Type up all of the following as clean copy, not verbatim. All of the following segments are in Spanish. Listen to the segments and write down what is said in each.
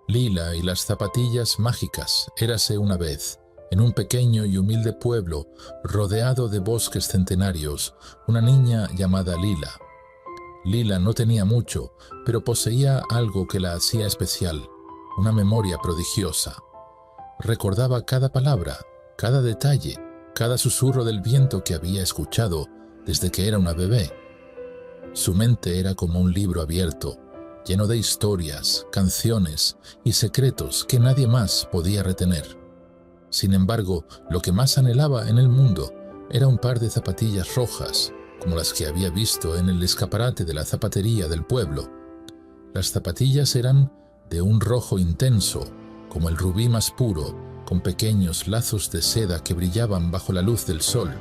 Lila y las zapatillas mágicas. Érase una vez, en un pequeño y humilde pueblo rodeado de bosques centenarios, una niña llamada Lila. Lila no tenía mucho, pero poseía algo que la hacía especial, una memoria prodigiosa. Recordaba cada palabra, cada detalle, cada susurro del viento que había escuchado desde que era una bebé. Su mente era como un libro abierto, lleno de historias, canciones y secretos que nadie más podía retener. Sin embargo, lo que más anhelaba en el mundo era un par de zapatillas rojas, como las que había visto en el escaparate de la zapatería del pueblo. Las zapatillas eran de un rojo intenso, como el rubí más puro, con pequeños lazos de seda que brillaban bajo la luz del sol.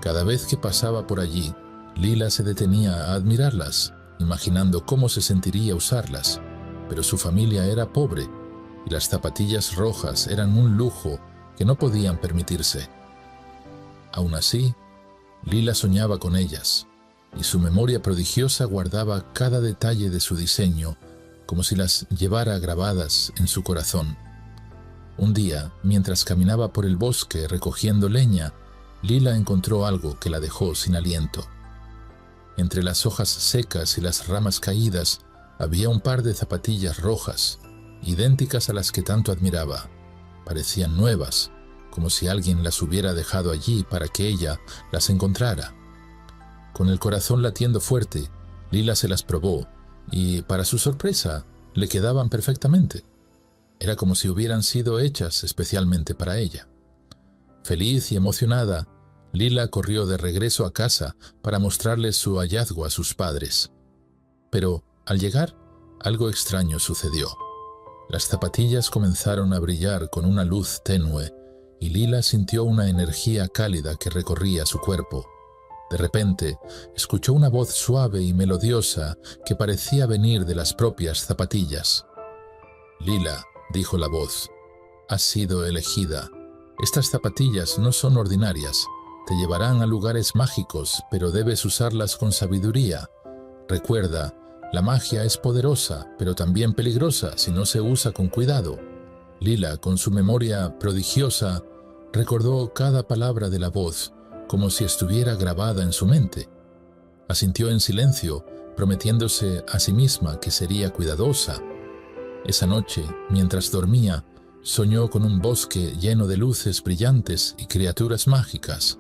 Cada vez que pasaba por allí, Lila se detenía a admirarlas, imaginando cómo se sentiría usarlas, pero su familia era pobre y las zapatillas rojas eran un lujo que no podían permitirse. Aún así, Lila soñaba con ellas, y su memoria prodigiosa guardaba cada detalle de su diseño, como si las llevara grabadas en su corazón. Un día, mientras caminaba por el bosque recogiendo leña, Lila encontró algo que la dejó sin aliento. Entre las hojas secas y las ramas caídas había un par de zapatillas rojas, idénticas a las que tanto admiraba. Parecían nuevas, como si alguien las hubiera dejado allí para que ella las encontrara. Con el corazón latiendo fuerte, Lila se las probó y, para su sorpresa, le quedaban perfectamente. Era como si hubieran sido hechas especialmente para ella. Feliz y emocionada, Lila corrió de regreso a casa para mostrarles su hallazgo a sus padres. Pero, al llegar, algo extraño sucedió. Las zapatillas comenzaron a brillar con una luz tenue y Lila sintió una energía cálida que recorría su cuerpo. De repente, escuchó una voz suave y melodiosa que parecía venir de las propias zapatillas. «Lila», dijo la voz, «has sido elegida. Estas zapatillas no son ordinarias. Te llevarán a lugares mágicos, pero debes usarlas con sabiduría. Recuerda, la magia es poderosa, pero también peligrosa si no se usa con cuidado». Lila, con su memoria prodigiosa, recordó cada palabra de la voz, como si estuviera grabada en su mente. Asintió en silencio, prometiéndose a sí misma que sería cuidadosa. Esa noche, mientras dormía, soñó con un bosque lleno de luces brillantes y criaturas mágicas.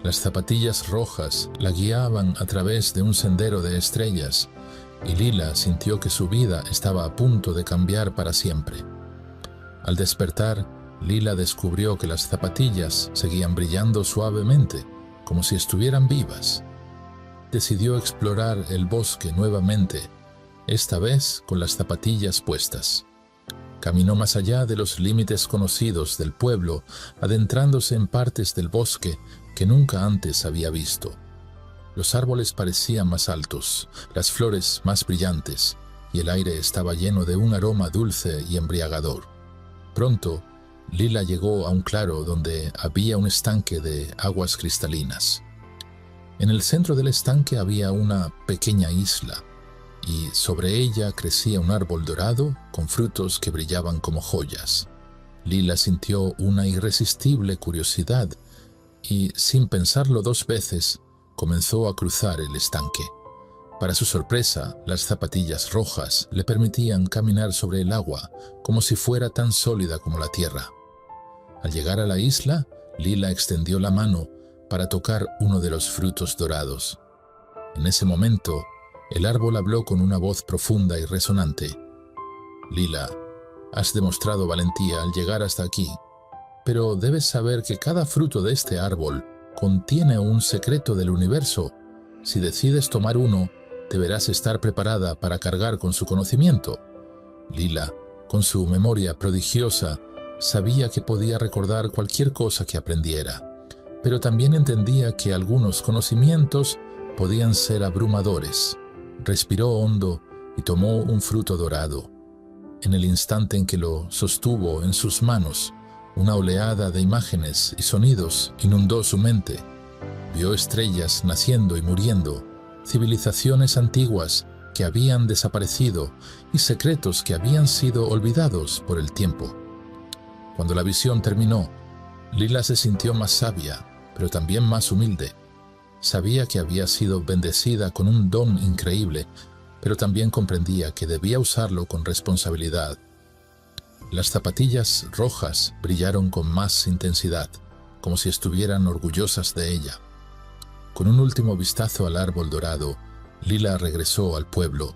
Las zapatillas rojas la guiaban a través de un sendero de estrellas, y Lila sintió que su vida estaba a punto de cambiar para siempre. Al despertar, Lila descubrió que las zapatillas seguían brillando suavemente, como si estuvieran vivas. Decidió explorar el bosque nuevamente, esta vez con las zapatillas puestas. Caminó más allá de los límites conocidos del pueblo, adentrándose en partes del bosque que nunca antes había visto. Los árboles parecían más altos, las flores más brillantes, y el aire estaba lleno de un aroma dulce y embriagador. Pronto, Lila llegó a un claro donde había un estanque de aguas cristalinas. En el centro del estanque había una pequeña isla, y sobre ella crecía un árbol dorado con frutos que brillaban como joyas. Lila sintió una irresistible curiosidad y, sin pensarlo dos veces, comenzó a cruzar el estanque. Para su sorpresa, las zapatillas rojas le permitían caminar sobre el agua como si fuera tan sólida como la tierra. Al llegar a la isla, Lila extendió la mano para tocar uno de los frutos dorados. En ese momento, el árbol habló con una voz profunda y resonante. «Lila, has demostrado valentía al llegar hasta aquí, pero debes saber que cada fruto de este árbol contiene un secreto del universo. Si decides tomar uno, deberás estar preparada para cargar con su conocimiento». Lila, con su memoria prodigiosa, sabía que podía recordar cualquier cosa que aprendiera, pero también entendía que algunos conocimientos podían ser abrumadores. Respiró hondo y tomó un fruto dorado. En el instante en que lo sostuvo en sus manos, una oleada de imágenes y sonidos inundó su mente. Vio estrellas naciendo y muriendo, civilizaciones antiguas que habían desaparecido y secretos que habían sido olvidados por el tiempo. Cuando la visión terminó, Lila se sintió más sabia, pero también más humilde. Sabía que había sido bendecida con un don increíble, pero también comprendía que debía usarlo con responsabilidad. Las zapatillas rojas brillaron con más intensidad, como si estuvieran orgullosas de ella. Con un último vistazo al árbol dorado, Lila regresó al pueblo,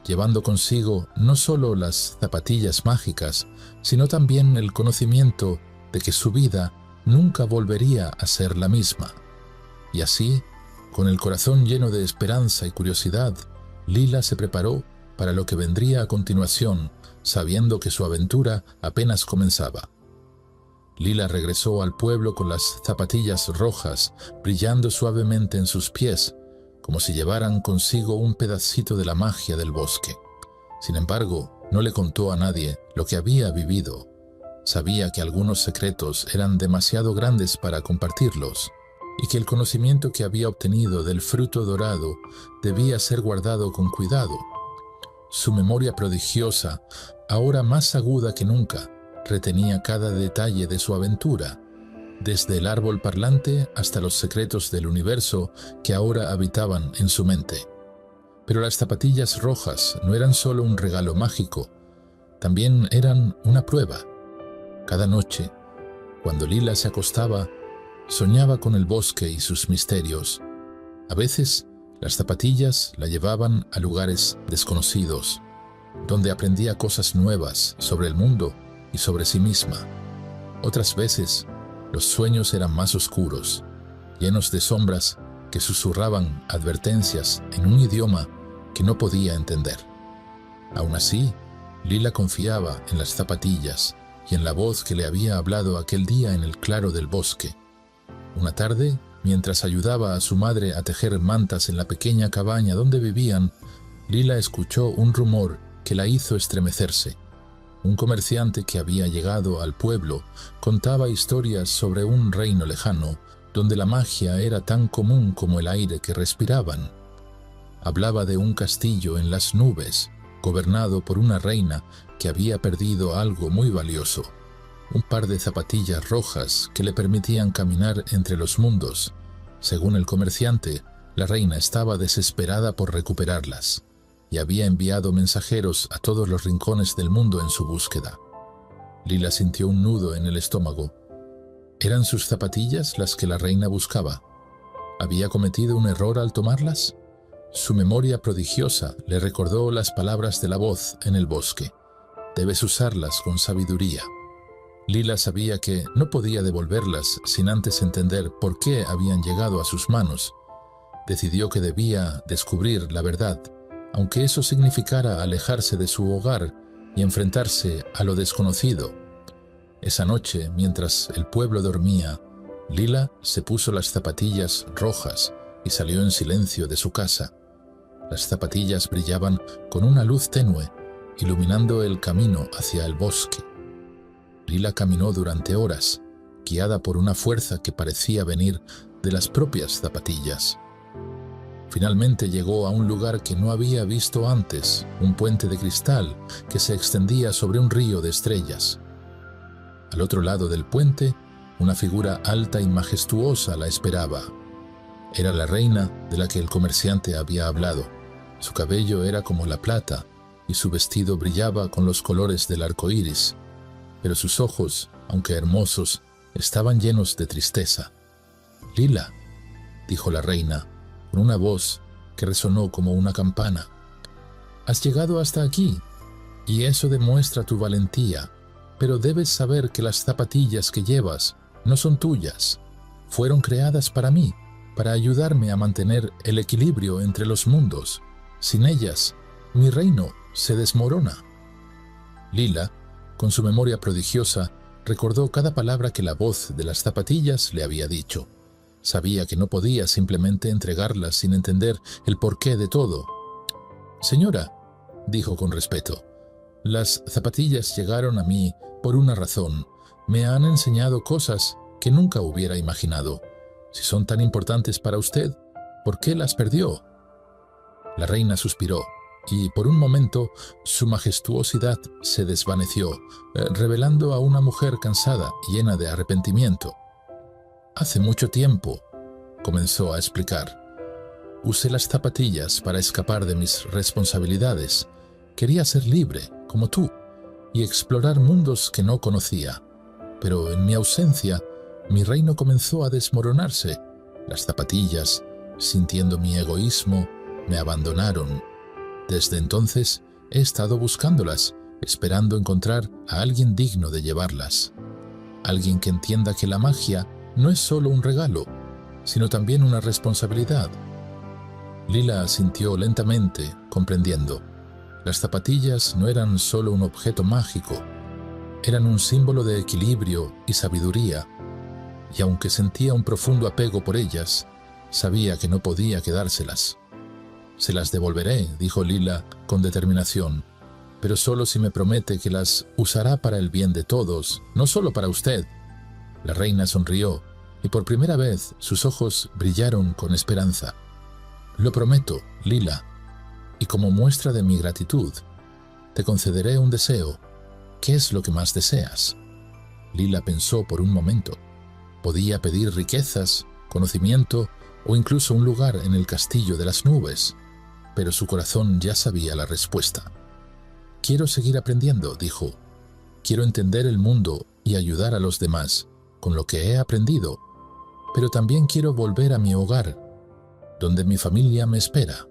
llevando consigo no solo las zapatillas mágicas, sino también el conocimiento de que su vida nunca volvería a ser la misma. Y así, con el corazón lleno de esperanza y curiosidad, Lila se preparó para lo que vendría a continuación, sabiendo que su aventura apenas comenzaba. Lila regresó al pueblo con las zapatillas rojas brillando suavemente en sus pies, como si llevaran consigo un pedacito de la magia del bosque. Sin embargo, no le contó a nadie lo que había vivido. Sabía que algunos secretos eran demasiado grandes para compartirlos, y que el conocimiento que había obtenido del fruto dorado debía ser guardado con cuidado. Su memoria prodigiosa, ahora más aguda que nunca, retenía cada detalle de su aventura, desde el árbol parlante hasta los secretos del universo que ahora habitaban en su mente. Pero las zapatillas rojas no eran solo un regalo mágico, también eran una prueba. Cada noche, cuando Lila se acostaba, soñaba con el bosque y sus misterios. A veces, las zapatillas la llevaban a lugares desconocidos, donde aprendía cosas nuevas sobre el mundo y sobre sí misma. Otras veces, los sueños eran más oscuros, llenos de sombras que susurraban advertencias en un idioma que no podía entender. Aún así, Lila confiaba en las zapatillas y en la voz que le había hablado aquel día en el claro del bosque. Una tarde, mientras ayudaba a su madre a tejer mantas en la pequeña cabaña donde vivían, Lila escuchó un rumor que la hizo estremecerse. Un comerciante que había llegado al pueblo contaba historias sobre un reino lejano, donde la magia era tan común como el aire que respiraban. Hablaba de un castillo en las nubes, gobernado por una reina que había perdido algo muy valioso: un par de zapatillas rojas que le permitían caminar entre los mundos. Según el comerciante, la reina estaba desesperada por recuperarlas y había enviado mensajeros a todos los rincones del mundo en su búsqueda. Lila sintió un nudo en el estómago. ¿Eran sus zapatillas las que la reina buscaba? ¿Había cometido un error al tomarlas? Su memoria prodigiosa le recordó las palabras de la voz en el bosque: debes usarlas con sabiduría. Lila sabía que no podía devolverlas sin antes entender por qué habían llegado a sus manos. Decidió que debía descubrir la verdad, aunque eso significara alejarse de su hogar y enfrentarse a lo desconocido. Esa noche, mientras el pueblo dormía, Lila se puso las zapatillas rojas y salió en silencio de su casa. Las zapatillas brillaban con una luz tenue, iluminando el camino hacia el bosque. Lila caminó durante horas, guiada por una fuerza que parecía venir de las propias zapatillas. Finalmente llegó a un lugar que no había visto antes, un puente de cristal que se extendía sobre un río de estrellas. Al otro lado del puente, una figura alta y majestuosa la esperaba. Era la reina de la que el comerciante había hablado. Su cabello era como la plata y su vestido brillaba con los colores del arco iris, pero sus ojos, aunque hermosos, estaban llenos de tristeza. «Lila», dijo la reina, con una voz que resonó como una campana, «has llegado hasta aquí, y eso demuestra tu valentía, pero debes saber que las zapatillas que llevas no son tuyas. Fueron creadas para mí, para ayudarme a mantener el equilibrio entre los mundos. Sin ellas, mi reino se desmorona». Lila, con su memoria prodigiosa, recordó cada palabra que la voz de las zapatillas le había dicho. Sabía que no podía simplemente entregarlas sin entender el porqué de todo. «Señora», dijo con respeto, «las zapatillas llegaron a mí por una razón. Me han enseñado cosas que nunca hubiera imaginado. Si son tan importantes para usted, ¿por qué las perdió?». La reina suspiró. y por un momento su majestuosidad se desvaneció, revelando a una mujer cansada y llena de arrepentimiento. «Hace mucho tiempo», comenzó a explicar, «usé las zapatillas para escapar de mis responsabilidades. Quería ser libre, como tú, y explorar mundos que no conocía. Pero en mi ausencia, mi reino comenzó a desmoronarse. Las zapatillas, sintiendo mi egoísmo, me abandonaron. Desde entonces he estado buscándolas, esperando encontrar a alguien digno de llevarlas. Alguien que entienda que la magia no es solo un regalo, sino también una responsabilidad». Lila asintió lentamente, comprendiendo. Las zapatillas no eran solo un objeto mágico, eran un símbolo de equilibrio y sabiduría, y aunque sentía un profundo apego por ellas, sabía que no podía quedárselas. «Se las devolveré», dijo Lila con determinación, «pero solo si me promete que las usará para el bien de todos, no solo para usted». La reina sonrió, y por primera vez sus ojos brillaron con esperanza. «Lo prometo, Lila, y como muestra de mi gratitud, te concederé un deseo. ¿Qué es lo que más deseas?». Lila pensó por un momento. Podía pedir riquezas, conocimiento o incluso un lugar en el castillo de las nubes, pero su corazón ya sabía la respuesta. «Quiero seguir aprendiendo», dijo. «Quiero entender el mundo y ayudar a los demás con lo que he aprendido, pero también quiero volver a mi hogar, donde mi familia me espera».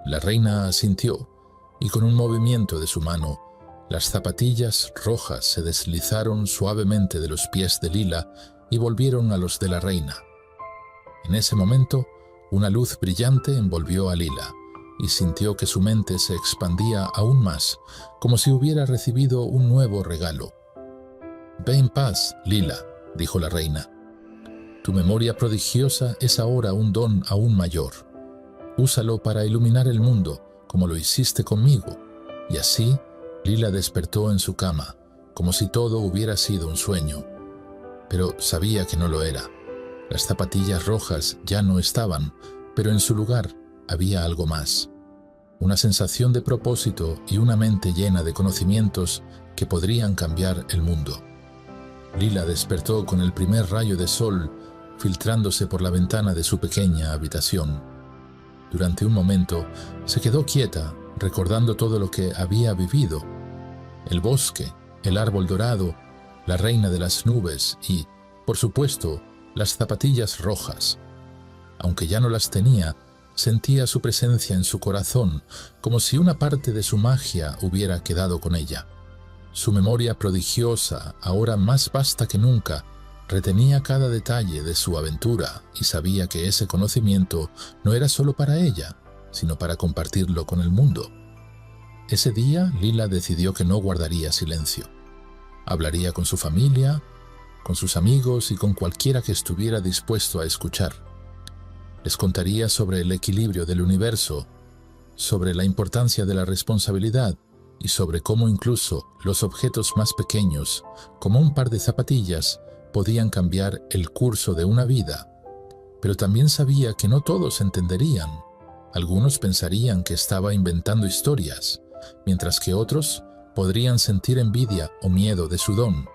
La reina asintió, y con un movimiento de su mano, las zapatillas rojas se deslizaron suavemente de los pies de Lila y volvieron a los de la reina. En ese momento, una luz brillante envolvió a Lila, y sintió que su mente se expandía aún más, como si hubiera recibido un nuevo regalo. «Ve en paz, Lila», dijo la reina. «Tu memoria prodigiosa es ahora un don aún mayor. Úsalo para iluminar el mundo, como lo hiciste conmigo». Y así, Lila despertó en su cama, como si todo hubiera sido un sueño. Pero sabía que no lo era. Las zapatillas rojas ya no estaban, pero en su lugar había algo más. Una sensación de propósito y una mente llena de conocimientos que podrían cambiar el mundo. Lila despertó con el primer rayo de sol filtrándose por la ventana de su pequeña habitación. Durante un momento se quedó quieta, recordando todo lo que había vivido: el bosque, el árbol dorado, la reina de las nubes y, por supuesto, las zapatillas rojas. Aunque ya no las tenía, sentía su presencia en su corazón, como si una parte de su magia hubiera quedado con ella. Su memoria prodigiosa, ahora más vasta que nunca, retenía cada detalle de su aventura y sabía que ese conocimiento no era solo para ella, sino para compartirlo con el mundo. Ese día, Lila decidió que no guardaría silencio. Hablaría con su familia, con sus amigos y con cualquiera que estuviera dispuesto a escuchar. Les contaría sobre el equilibrio del universo, sobre la importancia de la responsabilidad y sobre cómo incluso los objetos más pequeños, como un par de zapatillas, podían cambiar el curso de una vida. Pero también sabía que no todos entenderían. Algunos pensarían que estaba inventando historias, mientras que otros podrían sentir envidia o miedo de su don.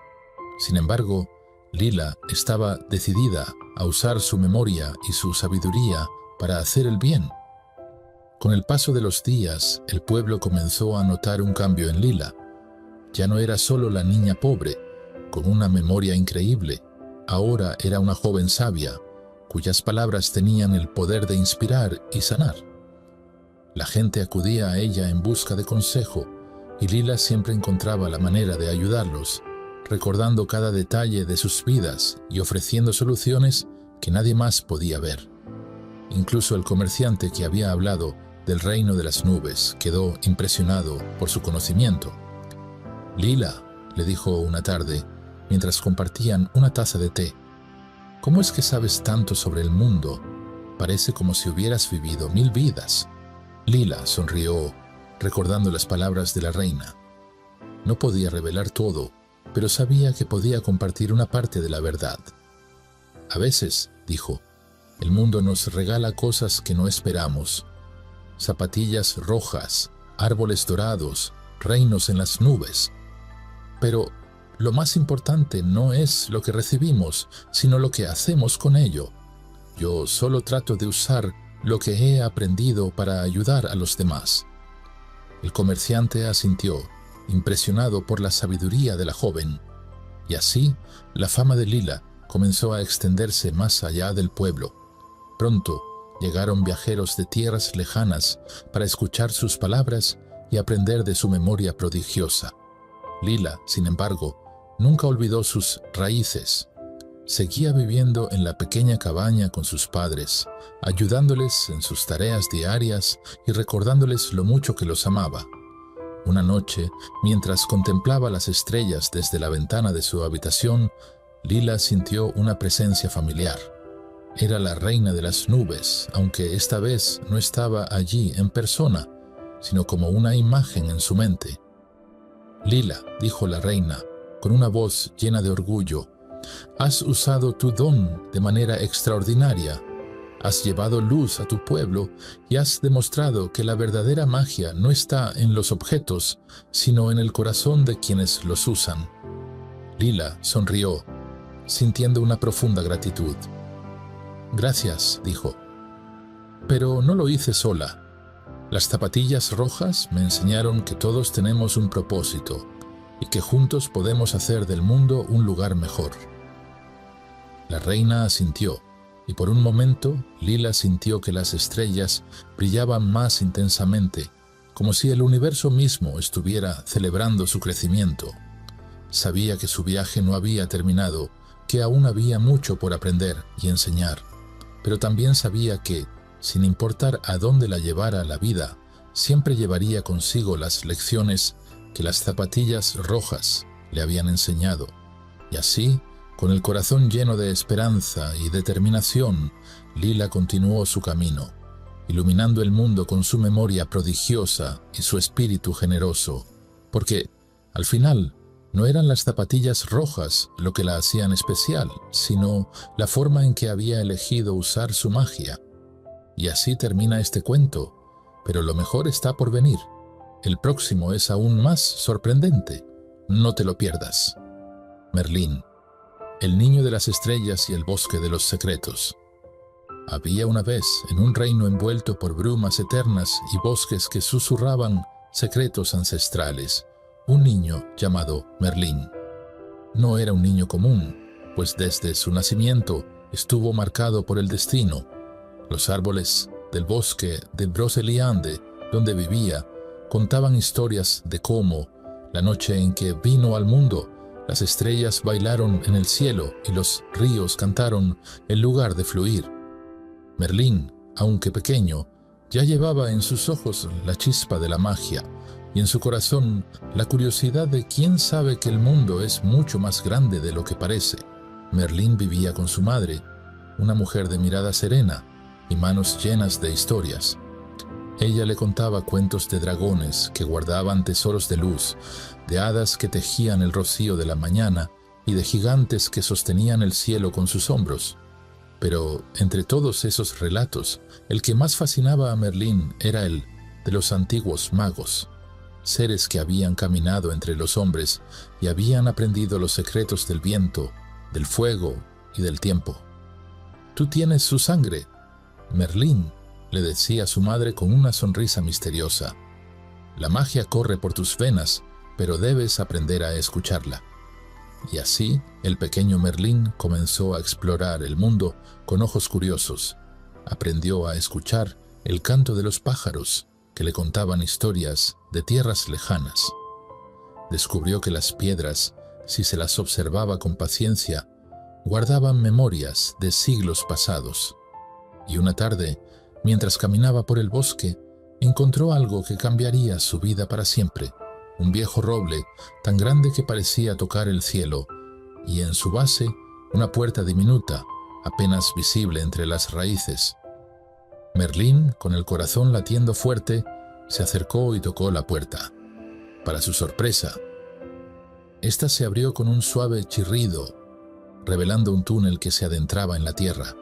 Sin embargo, Lila estaba decidida a usar su memoria y su sabiduría para hacer el bien. Con el paso de los días, el pueblo comenzó a notar un cambio en Lila. Ya no era solo la niña pobre, con una memoria increíble. Ahora era una joven sabia, cuyas palabras tenían el poder de inspirar y sanar. La gente acudía a ella en busca de consejo, y Lila siempre encontraba la manera de ayudarlos, recordando cada detalle de sus vidas y ofreciendo soluciones que nadie más podía ver. Incluso el comerciante que había hablado del reino de las nubes quedó impresionado por su conocimiento. «Lila», le dijo una tarde, mientras compartían una taza de té, «¿cómo es que sabes tanto sobre el mundo? Parece como si hubieras vivido 1000 vidas». Lila sonrió, recordando las palabras de la reina. No podía revelar todo, pero sabía que podía compartir una parte de la verdad. «A veces», dijo, «el mundo nos regala cosas que no esperamos. zapatillas rojas, árboles dorados, reinos en las nubes. Pero lo más importante no es lo que recibimos, sino lo que hacemos con ello. Yo solo trato de usar lo que he aprendido para ayudar a los demás. El comerciante asintió, impresionado por la sabiduría de la joven. Y así, la fama de Lila comenzó a extenderse más allá del pueblo. Pronto llegaron viajeros de tierras lejanas para escuchar sus palabras y aprender de su memoria prodigiosa. Lila, sin embargo, nunca olvidó sus raíces. Seguía viviendo en la pequeña cabaña con sus padres, ayudándoles en sus tareas diarias y recordándoles lo mucho que los amaba. Una noche, mientras contemplaba las estrellas desde la ventana de su habitación, Lila sintió una presencia familiar. Era la reina de las nubes, aunque esta vez no estaba allí en persona, sino como una imagen en su mente. «Lila», dijo la reina, con una voz llena de orgullo, «has usado tu don de manera extraordinaria. Has llevado luz a tu pueblo y has demostrado que la verdadera magia no está en los objetos, sino en el corazón de quienes los usan». Lila sonrió, sintiendo una profunda gratitud. «Gracias», dijo. «Pero no lo hice sola. Las zapatillas rojas me enseñaron que todos tenemos un propósito y que juntos podemos hacer del mundo un lugar mejor». La reina asintió, y por un momento Lila sintió que las estrellas brillaban más intensamente, como si el universo mismo estuviera celebrando su crecimiento. Sabía que su viaje no había terminado, que aún había mucho por aprender y enseñar, pero también sabía que, sin importar a dónde la llevara la vida, siempre llevaría consigo las lecciones que las zapatillas rojas le habían enseñado. Y así, con el corazón lleno de esperanza y determinación, Lila continuó su camino, iluminando el mundo con su memoria prodigiosa y su espíritu generoso, porque, al final, no eran las zapatillas rojas lo que la hacían especial, sino la forma en que había elegido usar su magia. Y así termina este cuento, pero lo mejor está por venir. El próximo es aún más sorprendente. No te lo pierdas. Merlín, el niño de las estrellas y el bosque de los secretos. Había una vez, en un reino envuelto por brumas eternas y bosques que susurraban secretos ancestrales, un niño llamado Merlín. No era un niño común, pues desde su nacimiento estuvo marcado por el destino. Los árboles del bosque de Broceliande, donde vivía, contaban historias de cómo, la noche en que vino al mundo, las estrellas bailaron en el cielo y los ríos cantaron en lugar de fluir. Merlín, aunque pequeño, ya llevaba en sus ojos la chispa de la magia y en su corazón la curiosidad de quién sabe que el mundo es mucho más grande de lo que parece. Merlín vivía con su madre, una mujer de mirada serena y manos llenas de historias. Ella le contaba cuentos de dragones que guardaban tesoros de luz, de hadas que tejían el rocío de la mañana y de gigantes que sostenían el cielo con sus hombros. Pero entre todos esos relatos, el que más fascinaba a Merlín era el de los antiguos magos, seres que habían caminado entre los hombres y habían aprendido los secretos del viento, del fuego y del tiempo. «Tú tienes su sangre, Merlín», le decía su madre con una sonrisa misteriosa. «La magia corre por tus venas, pero debes aprender a escucharla». Y así, el pequeño Merlín comenzó a explorar el mundo con ojos curiosos. Aprendió a escuchar el canto de los pájaros que le contaban historias de tierras lejanas. Descubrió que las piedras, si se las observaba con paciencia, guardaban memorias de siglos pasados. Y una tarde, mientras caminaba por el bosque, encontró algo que cambiaría su vida para siempre. Un viejo roble tan grande que parecía tocar el cielo, y en su base una puerta diminuta, apenas visible entre las raíces. Merlín, con el corazón latiendo fuerte, se acercó y tocó la puerta. Para su sorpresa, esta se abrió con un suave chirrido, revelando un túnel que se adentraba en la tierra.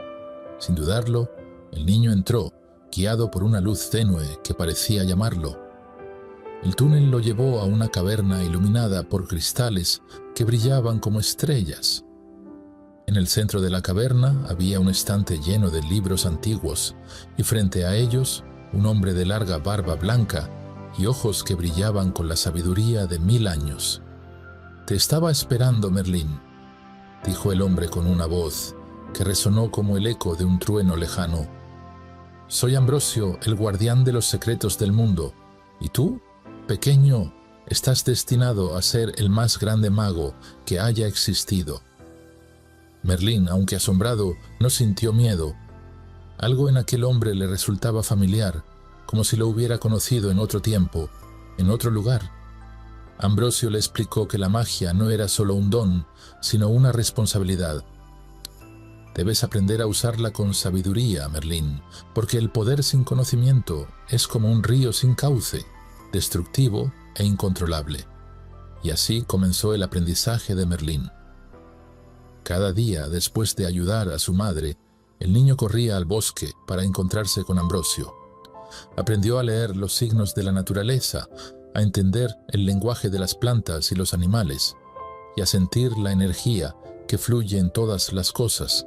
Sin dudarlo, el niño entró guiado por una luz tenue que parecía llamarlo. El túnel lo llevó a una caverna iluminada por cristales que brillaban como estrellas. En el centro de la caverna había un estante lleno de libros antiguos y frente a ellos un hombre de larga barba blanca y ojos que brillaban con la sabiduría de 1000 años. «Te estaba esperando, Merlín», dijo el hombre con una voz que resonó como el eco de un trueno lejano. «Soy Ambrosio, el guardián de los secretos del mundo, y tú, pequeño, estás destinado a ser el más grande mago que haya existido». Merlín, aunque asombrado, no sintió miedo. Algo en aquel hombre le resultaba familiar, como si lo hubiera conocido en otro tiempo, en otro lugar. Ambrosio le explicó que la magia no era solo un don, sino una responsabilidad. «Debes aprender a usarla con sabiduría, Merlín, porque el poder sin conocimiento es como un río sin cauce, destructivo e incontrolable». Y así comenzó el aprendizaje de Merlín. Cada día, después de ayudar a su madre, el niño corría al bosque para encontrarse con Ambrosio. Aprendió a leer los signos de la naturaleza, a entender el lenguaje de las plantas y los animales, y a sentir la energía que fluye en todas las cosas.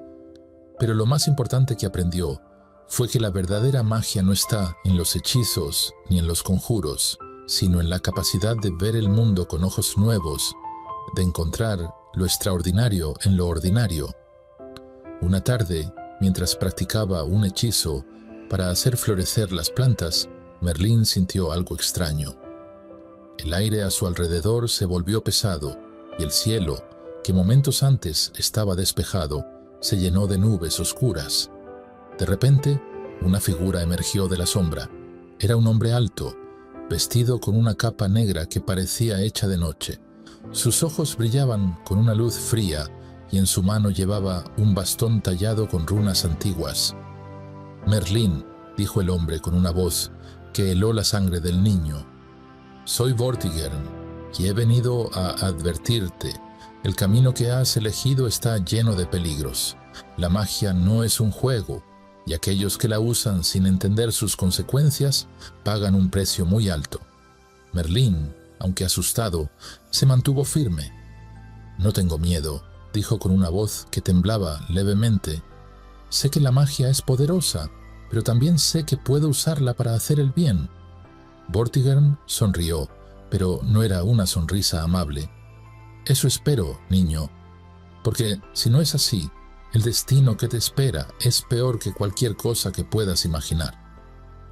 Pero lo más importante que aprendió fue que la verdadera magia no está en los hechizos ni en los conjuros, sino en la capacidad de ver el mundo con ojos nuevos, de encontrar lo extraordinario en lo ordinario. Una tarde, mientras practicaba un hechizo para hacer florecer las plantas, Merlín sintió algo extraño. El aire a su alrededor se volvió pesado y el cielo, que momentos antes estaba despejado, se llenó de nubes oscuras. De repente, una figura emergió de la sombra. Era un hombre alto, vestido con una capa negra que parecía hecha de noche. Sus ojos brillaban con una luz fría y en su mano llevaba un bastón tallado con runas antiguas. «Merlín», dijo el hombre con una voz que heló la sangre del niño, «soy Vortigern y he venido a advertirte. El camino que has elegido está lleno de peligros. La magia no es un juego, y aquellos que la usan sin entender sus consecuencias pagan un precio muy alto». Merlín, aunque asustado, se mantuvo firme. «No tengo miedo», dijo con una voz que temblaba levemente. «Sé que la magia es poderosa, pero también sé que puedo usarla para hacer el bien». Vortigern sonrió, pero no era una sonrisa amable. «Eso espero, niño, porque si no es así, el destino que te espera es peor que cualquier cosa que puedas imaginar».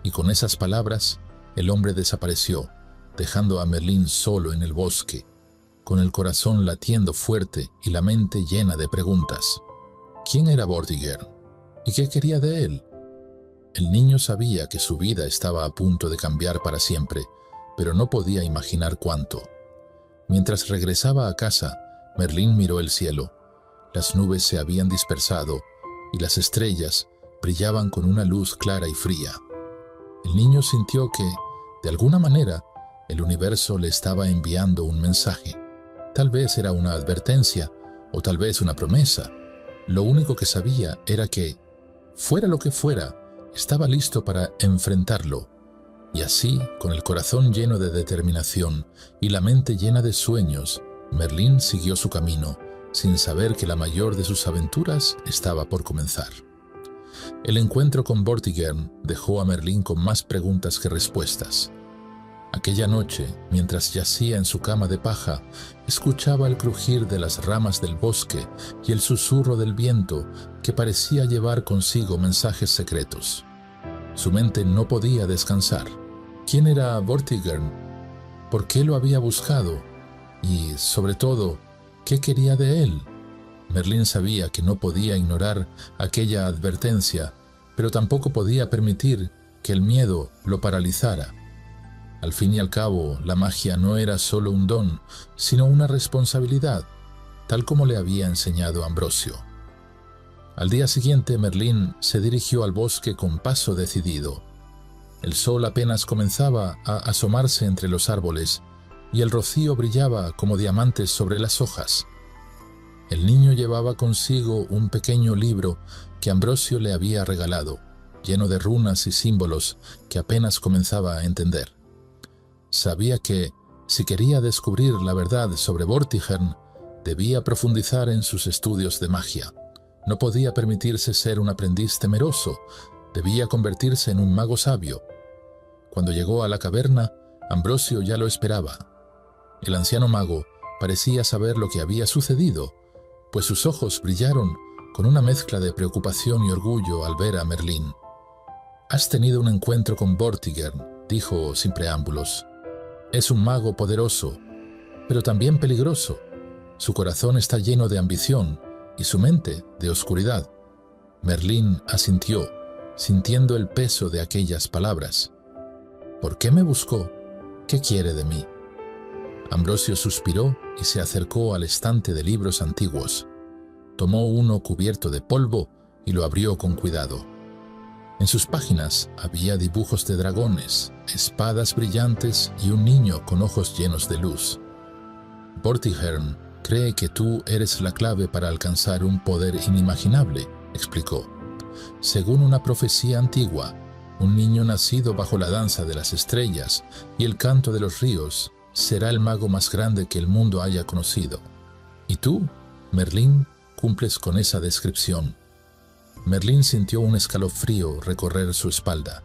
Y con esas palabras, el hombre desapareció, dejando a Merlín solo en el bosque, con el corazón latiendo fuerte y la mente llena de preguntas. ¿Quién era Vortigern? ¿Y qué quería de él? El niño sabía que su vida estaba a punto de cambiar para siempre, pero no podía imaginar cuánto. Mientras regresaba a casa, Merlín miró el cielo. Las nubes se habían dispersado y las estrellas brillaban con una luz clara y fría. El niño sintió que, de alguna manera, el universo le estaba enviando un mensaje. Tal vez era una advertencia, o tal vez una promesa. Lo único que sabía era que, fuera lo que fuera, estaba listo para enfrentarlo. Y así, con el corazón lleno de determinación y la mente llena de sueños, Merlín siguió su camino, sin saber que la mayor de sus aventuras estaba por comenzar. El encuentro con Vortigern dejó a Merlín con más preguntas que respuestas. Aquella noche, mientras yacía en su cama de paja, escuchaba el crujir de las ramas del bosque y el susurro del viento que parecía llevar consigo mensajes secretos. Su mente no podía descansar. ¿Quién era Vortigern? ¿Por qué lo había buscado? Y, sobre todo, ¿qué quería de él? Merlín sabía que no podía ignorar aquella advertencia, pero tampoco podía permitir que el miedo lo paralizara. Al fin y al cabo, la magia no era solo un don, sino una responsabilidad, tal como le había enseñado Ambrosio. Al día siguiente, Merlín se dirigió al bosque con paso decidido. El sol apenas comenzaba a asomarse entre los árboles, y el rocío brillaba como diamantes sobre las hojas. El niño llevaba consigo un pequeño libro que Ambrosio le había regalado. lleno de runas y símbolos que apenas comenzaba a entender. Sabía que, si quería descubrir la verdad sobre Vortigern, debía profundizar en sus estudios de magia. No podía permitirse ser un aprendiz temeroso, debía convertirse en un mago sabio. Cuando llegó a la caverna, Ambrosio ya lo esperaba. El anciano mago parecía saber lo que había sucedido, pues sus ojos brillaron con una mezcla de preocupación y orgullo al ver a Merlín. «Has tenido un encuentro con Vortigern», dijo sin preámbulos. «Es un mago poderoso, pero también peligroso. Su corazón está lleno de ambición y su mente de oscuridad». Merlín asintió, sintiendo el peso de aquellas palabras. «¿Por qué me buscó? ¿Qué quiere de mí?». Ambrosio suspiró y se acercó al estante de libros antiguos. Tomó uno cubierto de polvo y lo abrió con cuidado. En sus páginas había dibujos de dragones, espadas brillantes y un niño con ojos llenos de luz. «Vortigern cree que tú eres la clave para alcanzar un poder inimaginable», explicó. «Según una profecía antigua, un niño nacido bajo la danza de las estrellas y el canto de los ríos será el mago más grande que el mundo haya conocido. Y tú, Merlín, cumples con esa descripción». Merlín sintió un escalofrío recorrer su espalda.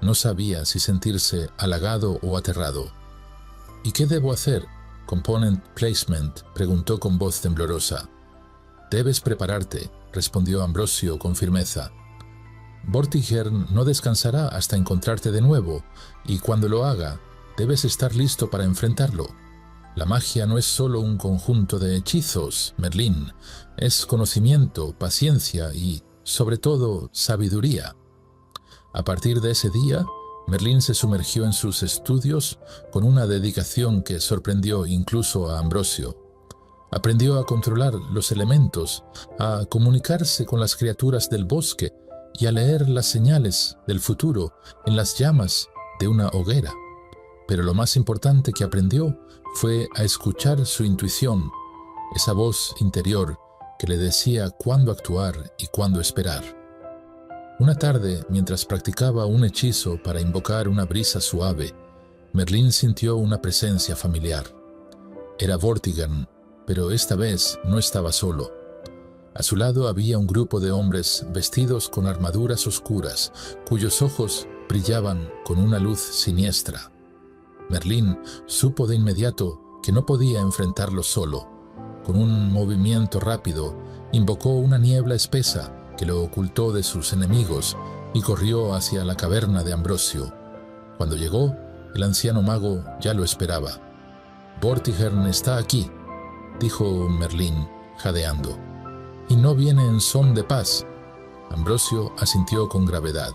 No sabía si sentirse halagado o aterrado. «¿Y qué debo hacer?» «Component Placement», preguntó con voz temblorosa. «Debes prepararte», respondió Ambrosio con firmeza. «Vortigern no descansará hasta encontrarte de nuevo, y cuando lo haga, debes estar listo para enfrentarlo. La magia no es solo un conjunto de hechizos, Merlín, es conocimiento, paciencia y, sobre todo, sabiduría». A partir de ese día, Merlín se sumergió en sus estudios con una dedicación que sorprendió incluso a Ambrosio. Aprendió a controlar los elementos, a comunicarse con las criaturas del bosque y a leer las señales del futuro en las llamas de una hoguera. Pero lo más importante que aprendió fue a escuchar su intuición, esa voz interior que le decía cuándo actuar y cuándo esperar. Una tarde, mientras practicaba un hechizo para invocar una brisa suave, Merlín sintió una presencia familiar. Era Vortigern, pero esta vez no estaba solo. A su lado había un grupo de hombres vestidos con armaduras oscuras, cuyos ojos brillaban con una luz siniestra. Merlín supo de inmediato que no podía enfrentarlos solo. Con un movimiento rápido, invocó una niebla espesa que lo ocultó de sus enemigos y corrió hacia la caverna de Ambrosio. Cuando llegó, el anciano mago ya lo esperaba. «Vortigern está aquí», dijo Merlín, jadeando. «Y no viene en son de paz». Ambrosio asintió con gravedad.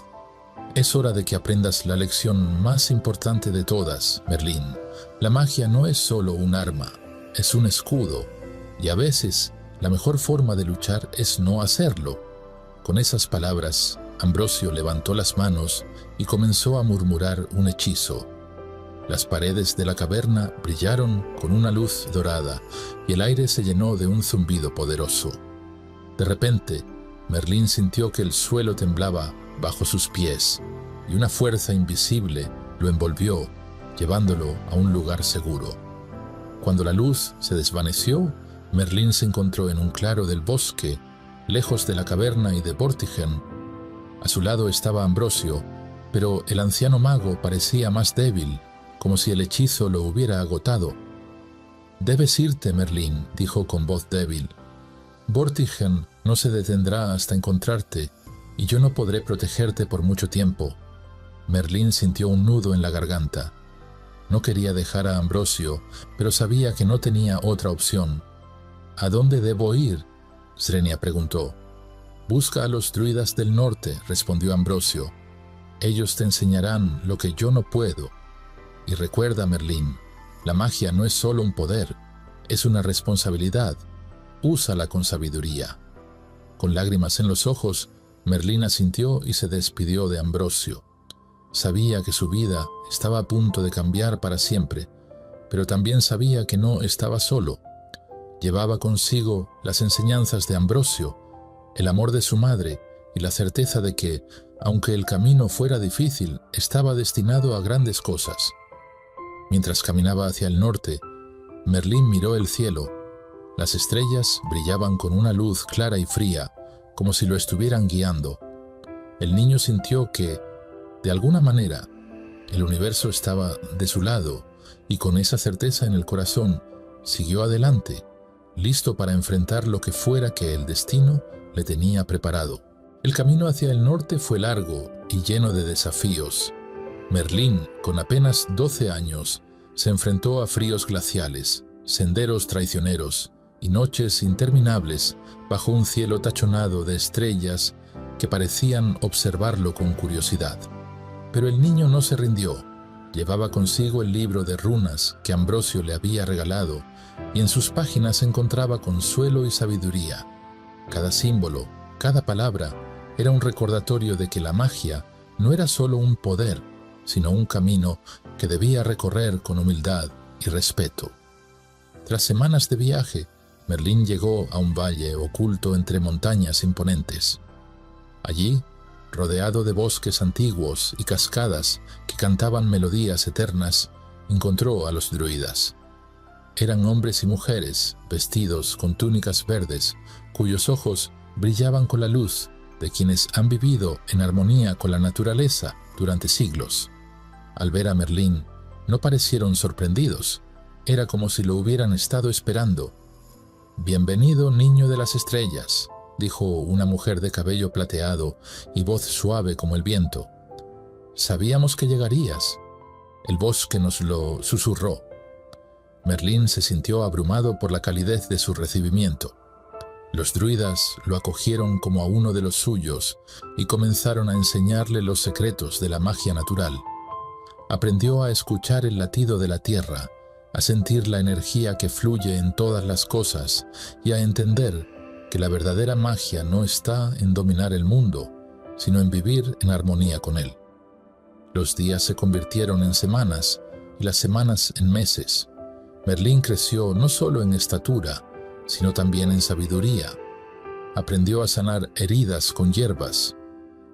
«Es hora de que aprendas la lección más importante de todas, Merlín. La magia no es solo un arma, es un escudo, y a veces la mejor forma de luchar es no hacerlo». Con esas palabras, Ambrosio levantó las manos y comenzó a murmurar un hechizo. Las paredes de la caverna brillaron con una luz dorada y el aire se llenó de un zumbido poderoso. De repente, Merlín sintió que el suelo temblaba bajo sus pies y una fuerza invisible lo envolvió, llevándolo a un lugar seguro. Cuando la luz se desvaneció, Merlín se encontró en un claro del bosque, lejos de la caverna y de Vortigern. A su lado estaba Ambrosio, pero el anciano mago parecía más débil, como si el hechizo lo hubiera agotado. «Debes irte, Merlín», dijo con voz débil. «Vortigern no se detendrá hasta encontrarte, y yo no podré protegerte por mucho tiempo». Merlín sintió un nudo en la garganta. No quería dejar a Ambrosio, pero sabía que no tenía otra opción. «¿A dónde debo ir?», Srenia preguntó. «Busca a los druidas del norte», respondió Ambrosio. «Ellos te enseñarán lo que yo no puedo. Y recuerda, Merlín, la magia no es solo un poder, es una responsabilidad. Úsala con sabiduría». Con lágrimas en los ojos, Merlín asintió y se despidió de Ambrosio. Sabía que su vida estaba a punto de cambiar para siempre, pero también sabía que no estaba solo. Llevaba consigo las enseñanzas de Ambrosio, el amor de su madre y la certeza de que, Aunque el camino fuera difícil, estaba destinado a grandes cosas. Mientras caminaba hacia el norte, Merlín miró el cielo. Las estrellas brillaban con una luz clara y fría, como si lo estuvieran guiando. El niño sintió que, de alguna manera, el universo estaba de su lado, y con esa certeza en el corazón, siguió adelante, listo para enfrentar lo que fuera que el destino le tenía preparado. El camino hacia el norte fue largo y lleno de desafíos. Merlín, con apenas 12 años, se enfrentó a fríos glaciales, senderos traicioneros y noches interminables bajo un cielo tachonado de estrellas que parecían observarlo con curiosidad. Pero el niño no se rindió. Llevaba consigo el libro de runas que Ambrosio le había regalado, y en sus páginas encontraba consuelo y sabiduría. Cada símbolo, cada palabra, era un recordatorio de que la magia no era solo un poder, sino un camino que debía recorrer con humildad y respeto. Tras semanas de viaje, Merlín llegó a un valle oculto entre montañas imponentes. Allí, rodeado de bosques antiguos y cascadas que cantaban melodías eternas, encontró a los druidas. Eran hombres y mujeres, vestidos con túnicas verdes, cuyos ojos brillaban con la luz de quienes han vivido en armonía con la naturaleza durante siglos. Al ver a Merlín, no parecieron sorprendidos. Era como si lo hubieran estado esperando. «Bienvenido, niño de las estrellas», dijo una mujer de cabello plateado y voz suave como el viento. «Sabíamos que llegarías». El bosque nos lo susurró. Merlín se sintió abrumado por la calidez de su recibimiento. Los druidas lo acogieron como a uno de los suyos y comenzaron a enseñarle los secretos de la magia natural. Aprendió a escuchar el latido de la tierra, a sentir la energía que fluye en todas las cosas y a entender que la verdadera magia no está en dominar el mundo, sino en vivir en armonía con él. Los días se convirtieron en semanas y las semanas en meses. Merlín creció no solo en estatura, sino también en sabiduría. Aprendió a sanar heridas con hierbas,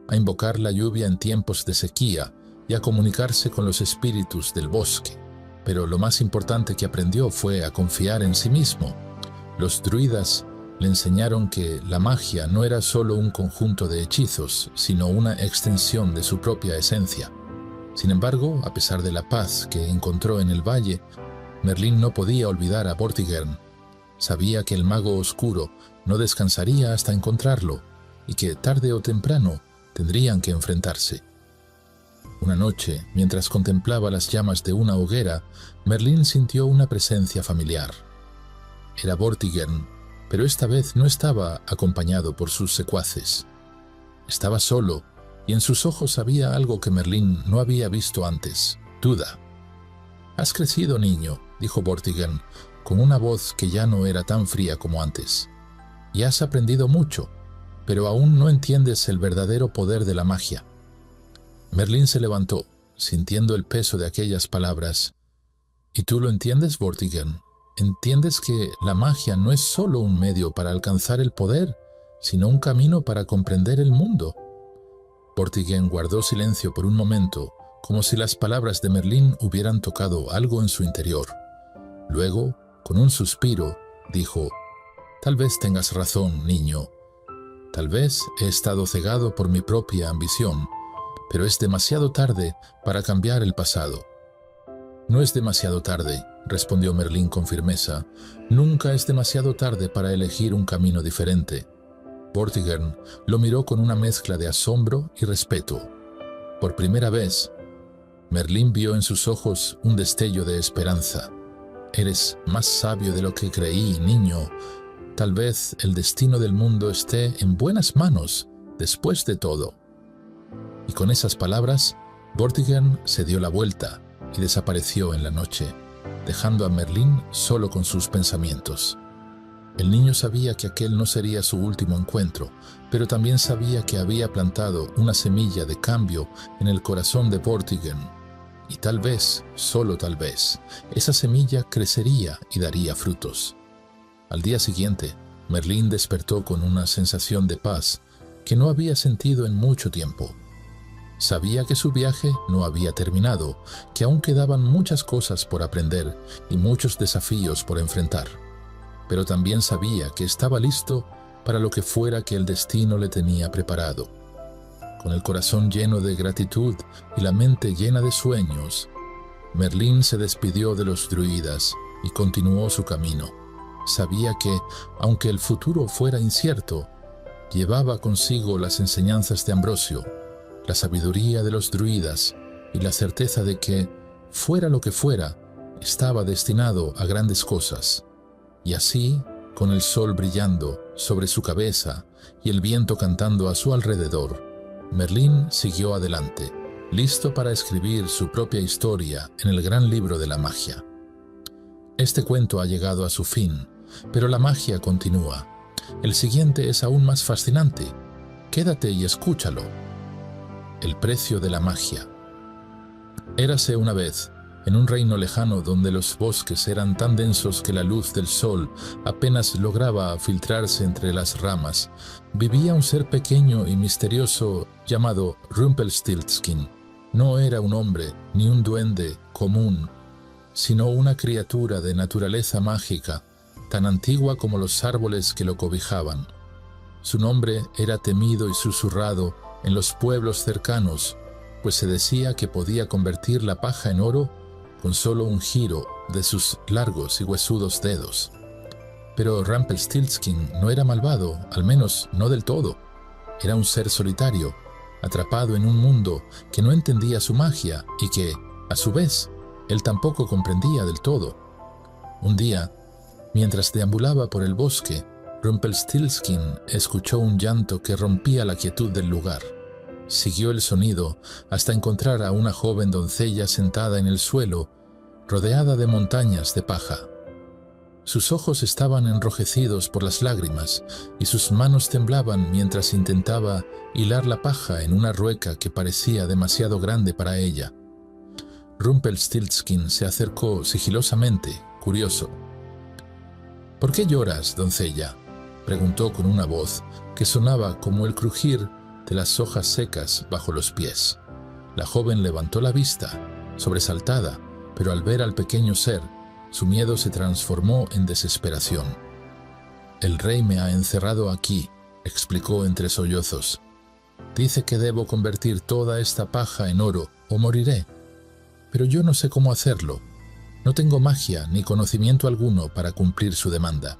a invocar la lluvia en tiempos de sequía y a comunicarse con los espíritus del bosque. Pero lo más importante que aprendió fue a confiar en sí mismo. Los druidas le enseñaron que la magia no era solo un conjunto de hechizos, sino una extensión de su propia esencia. Sin embargo, a pesar de la paz que encontró en el valle, Merlín no podía olvidar a Vortigern. Sabía que el mago oscuro no descansaría hasta encontrarlo y que tarde o temprano tendrían que enfrentarse. Una noche, mientras contemplaba las llamas de una hoguera, Merlín sintió una presencia familiar. Era Vortigern, pero esta vez no estaba acompañado por sus secuaces. Estaba solo, y en sus ojos había algo que Merlín no había visto antes: duda. «Has crecido, niño», dijo Vortigern, con una voz que ya no era tan fría como antes. «Y has aprendido mucho, pero aún no entiendes el verdadero poder de la magia». Merlín se levantó, sintiendo el peso de aquellas palabras. «¿Y tú lo entiendes, Vortigern? ¿Entiendes que la magia no es solo un medio para alcanzar el poder, sino un camino para comprender el mundo?» Vortigern guardó silencio por un momento, como si las palabras de Merlín hubieran tocado algo en su interior. Luego, con un suspiro, dijo: «Tal vez tengas razón, niño. Tal vez he estado cegado por mi propia ambición, pero es demasiado tarde para cambiar el pasado». «No es demasiado tarde», respondió Merlín con firmeza. «Nunca es demasiado tarde para elegir un camino diferente». Vortigern lo miró con una mezcla de asombro y respeto. Por primera vez, Merlín vio en sus ojos un destello de esperanza. «Eres más sabio de lo que creí, niño. Tal vez el destino del mundo esté en buenas manos, después de todo». Y con esas palabras, Vortigern se dio la vuelta y desapareció en la noche, dejando a Merlín solo con sus pensamientos. El niño sabía que aquel no sería su último encuentro, pero también sabía que había plantado una semilla de cambio en el corazón de Vortigern. Y tal vez, solo tal vez, esa semilla crecería y daría frutos. Al día siguiente, Merlín despertó con una sensación de paz que no había sentido en mucho tiempo. Sabía que su viaje no había terminado, que aún quedaban muchas cosas por aprender y muchos desafíos por enfrentar. Pero también sabía que estaba listo para lo que fuera que el destino le tenía preparado. Con el corazón lleno de gratitud y la mente llena de sueños, Merlín se despidió de los druidas y continuó su camino. Sabía que, aunque el futuro fuera incierto, llevaba consigo las enseñanzas de Ambrosio, la sabiduría de los druidas y la certeza de que, fuera lo que fuera, estaba destinado a grandes cosas. Y así, con el sol brillando sobre su cabeza y el viento cantando a su alrededor, Merlín siguió adelante, listo para escribir su propia historia en el gran libro de la magia. Este cuento ha llegado a su fin, pero la magia continúa. El siguiente es aún más fascinante. Quédate y escúchalo. El precio de la magia. Érase una vez, en un reino lejano donde los bosques eran tan densos que la luz del sol apenas lograba filtrarse entre las ramas, vivía un ser pequeño y misterioso llamado Rumpelstiltskin. No era un hombre ni un duende común, sino una criatura de naturaleza mágica, tan antigua como los árboles que lo cobijaban. Su nombre era temido y susurrado en los pueblos cercanos, pues se decía que podía convertir la paja en oro con solo un giro de sus largos y huesudos dedos. Pero Rumpelstiltskin no era malvado, al menos no del todo. Era un ser solitario, atrapado en un mundo que no entendía su magia y que, a su vez, él tampoco comprendía del todo. Un día, mientras deambulaba por el bosque, Rumpelstiltskin escuchó un llanto que rompía la quietud del lugar. Siguió el sonido hasta encontrar a una joven doncella sentada en el suelo, rodeada de montañas de paja. Sus ojos estaban enrojecidos por las lágrimas y sus manos temblaban mientras intentaba hilar la paja en una rueca que parecía demasiado grande para ella. Rumpelstiltskin se acercó sigilosamente, curioso. «¿Por qué lloras, doncella?», preguntó con una voz que sonaba como el crujir de las hojas secas bajo los pies. La joven levantó la vista, sobresaltada, pero al ver al pequeño ser, su miedo se transformó en desesperación. «El rey me ha encerrado aquí», explicó entre sollozos. «Dice que debo convertir toda esta paja en oro o moriré. Pero yo no sé cómo hacerlo. No tengo magia ni conocimiento alguno para cumplir su demanda».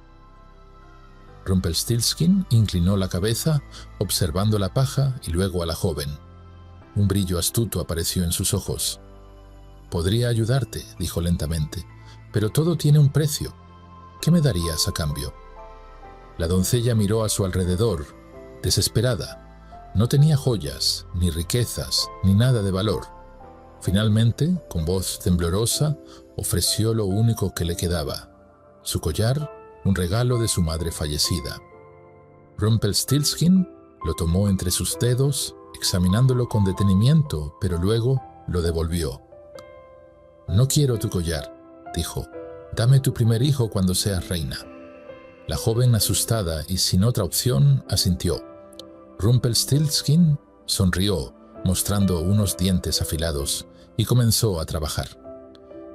Rumpelstiltskin inclinó la cabeza, observando la paja y luego a la joven. Un brillo astuto apareció en sus ojos. «Podría ayudarte», dijo lentamente, «pero todo tiene un precio. ¿Qué me darías a cambio?». La doncella miró a su alrededor, desesperada. No tenía joyas, ni riquezas, ni nada de valor. Finalmente, con voz temblorosa, ofreció lo único que le quedaba: su collar, un regalo de su madre fallecida. Rumpelstiltskin lo tomó entre sus dedos, examinándolo con detenimiento, pero luego lo devolvió. «No quiero tu collar», dijo. «Dame tu primer hijo cuando seas reina». La joven, asustada y sin otra opción, asintió. Rumpelstiltskin sonrió, mostrando unos dientes afilados, y comenzó a trabajar.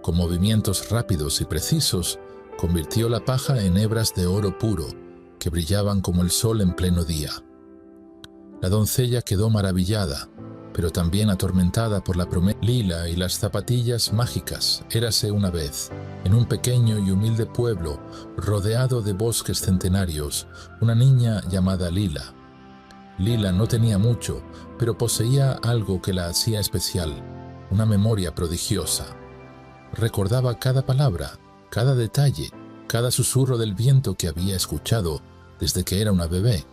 Con movimientos rápidos y precisos, convirtió la paja en hebras de oro puro, que brillaban como el sol en pleno día. La doncella quedó maravillada, pero también atormentada por la promesa. Lila y las zapatillas mágicas. Érase una vez, en un pequeño y humilde pueblo, rodeado de bosques centenarios, una niña llamada Lila. Lila no tenía mucho, pero poseía algo que la hacía especial, una memoria prodigiosa. Recordaba cada palabra, cada detalle, cada susurro del viento que había escuchado desde que era una bebé.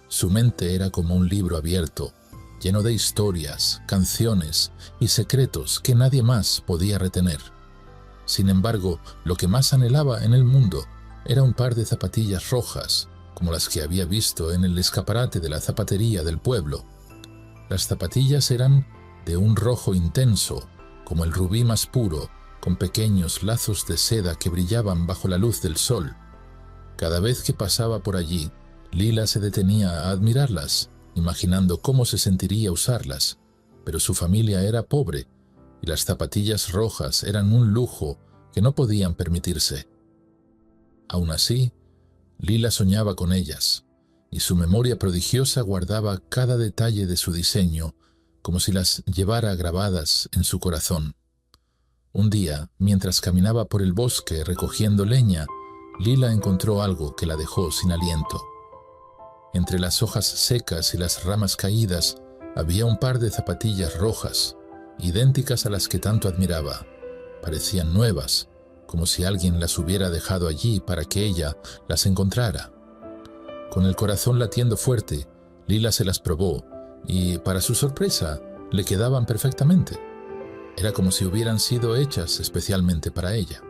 Su mente era como un libro abierto, lleno de historias, canciones y secretos que nadie más podía retener. Sin embargo, lo que más anhelaba en el mundo era un par de zapatillas rojas, como las que había visto en el escaparate de la zapatería del pueblo. Las zapatillas eran de un rojo intenso, como el rubí más puro, con pequeños lazos de seda que brillaban bajo la luz del sol. Cada vez que pasaba por allí, Lila se detenía a admirarlas, imaginando cómo se sentiría usarlas, pero su familia era pobre y las zapatillas rojas eran un lujo que no podían permitirse. Aún así, Lila soñaba con ellas, y su memoria prodigiosa guardaba cada detalle de su diseño como si las llevara grabadas en su corazón. Un día, mientras caminaba por el bosque recogiendo leña, Lila encontró algo que la dejó sin aliento. Entre las hojas secas y las ramas caídas había un par de zapatillas rojas, idénticas a las que tanto admiraba. Parecían nuevas, como si alguien las hubiera dejado allí para que ella las encontrara. Con el corazón latiendo fuerte, Lila se las probó y, para su sorpresa, le quedaban perfectamente. Era como si hubieran sido hechas especialmente para ella.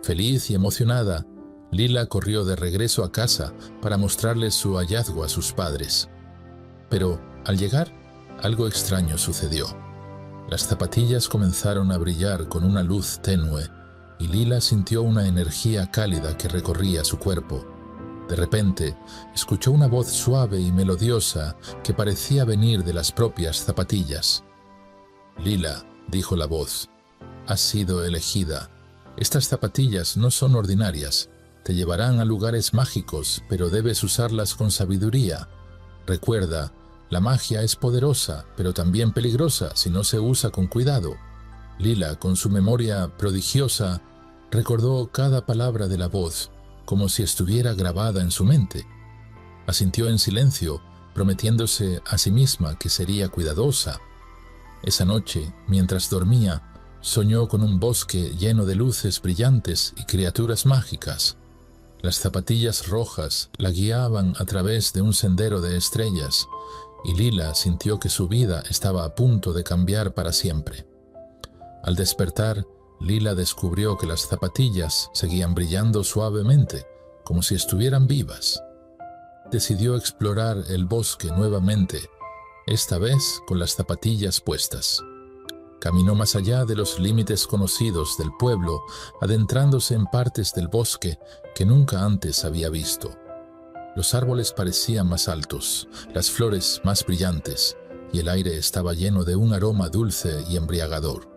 Feliz y emocionada, Lila corrió de regreso a casa para mostrarle su hallazgo a sus padres. Pero, al llegar, algo extraño sucedió. Las zapatillas comenzaron a brillar con una luz tenue y Lila sintió una energía cálida que recorría su cuerpo. De repente, escuchó una voz suave y melodiosa que parecía venir de las propias zapatillas. «Lila», dijo la voz, «has sido elegida. Estas zapatillas no son ordinarias. Te llevarán a lugares mágicos, pero debes usarlas con sabiduría. Recuerda, la magia es poderosa, pero también peligrosa si no se usa con cuidado». Lila, con su memoria prodigiosa, recordó cada palabra de la voz, como si estuviera grabada en su mente. Asintió en silencio, prometiéndose a sí misma que sería cuidadosa. Esa noche, mientras dormía, soñó con un bosque lleno de luces brillantes y criaturas mágicas. Las zapatillas rojas la guiaban a través de un sendero de estrellas, y Lila sintió que su vida estaba a punto de cambiar para siempre. Al despertar, Lila descubrió que las zapatillas seguían brillando suavemente, como si estuvieran vivas. Decidió explorar el bosque nuevamente, esta vez con las zapatillas puestas. Caminó más allá de los límites conocidos del pueblo, adentrándose en partes del bosque que nunca antes había visto. Los árboles parecían más altos, las flores más brillantes, y el aire estaba lleno de un aroma dulce y embriagador.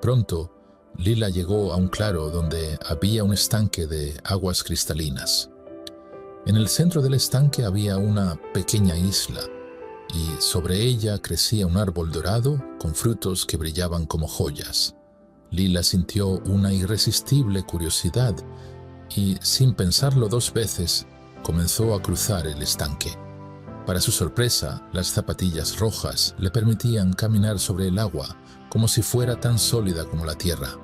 Pronto, Lila llegó a un claro donde había un estanque de aguas cristalinas. En el centro del estanque había una pequeña isla, y sobre ella crecía un árbol dorado con frutos que brillaban como joyas. Lila sintió una irresistible curiosidad y, sin pensarlo dos veces, comenzó a cruzar el estanque. Para su sorpresa, las zapatillas rojas le permitían caminar sobre el agua como si fuera tan sólida como la tierra.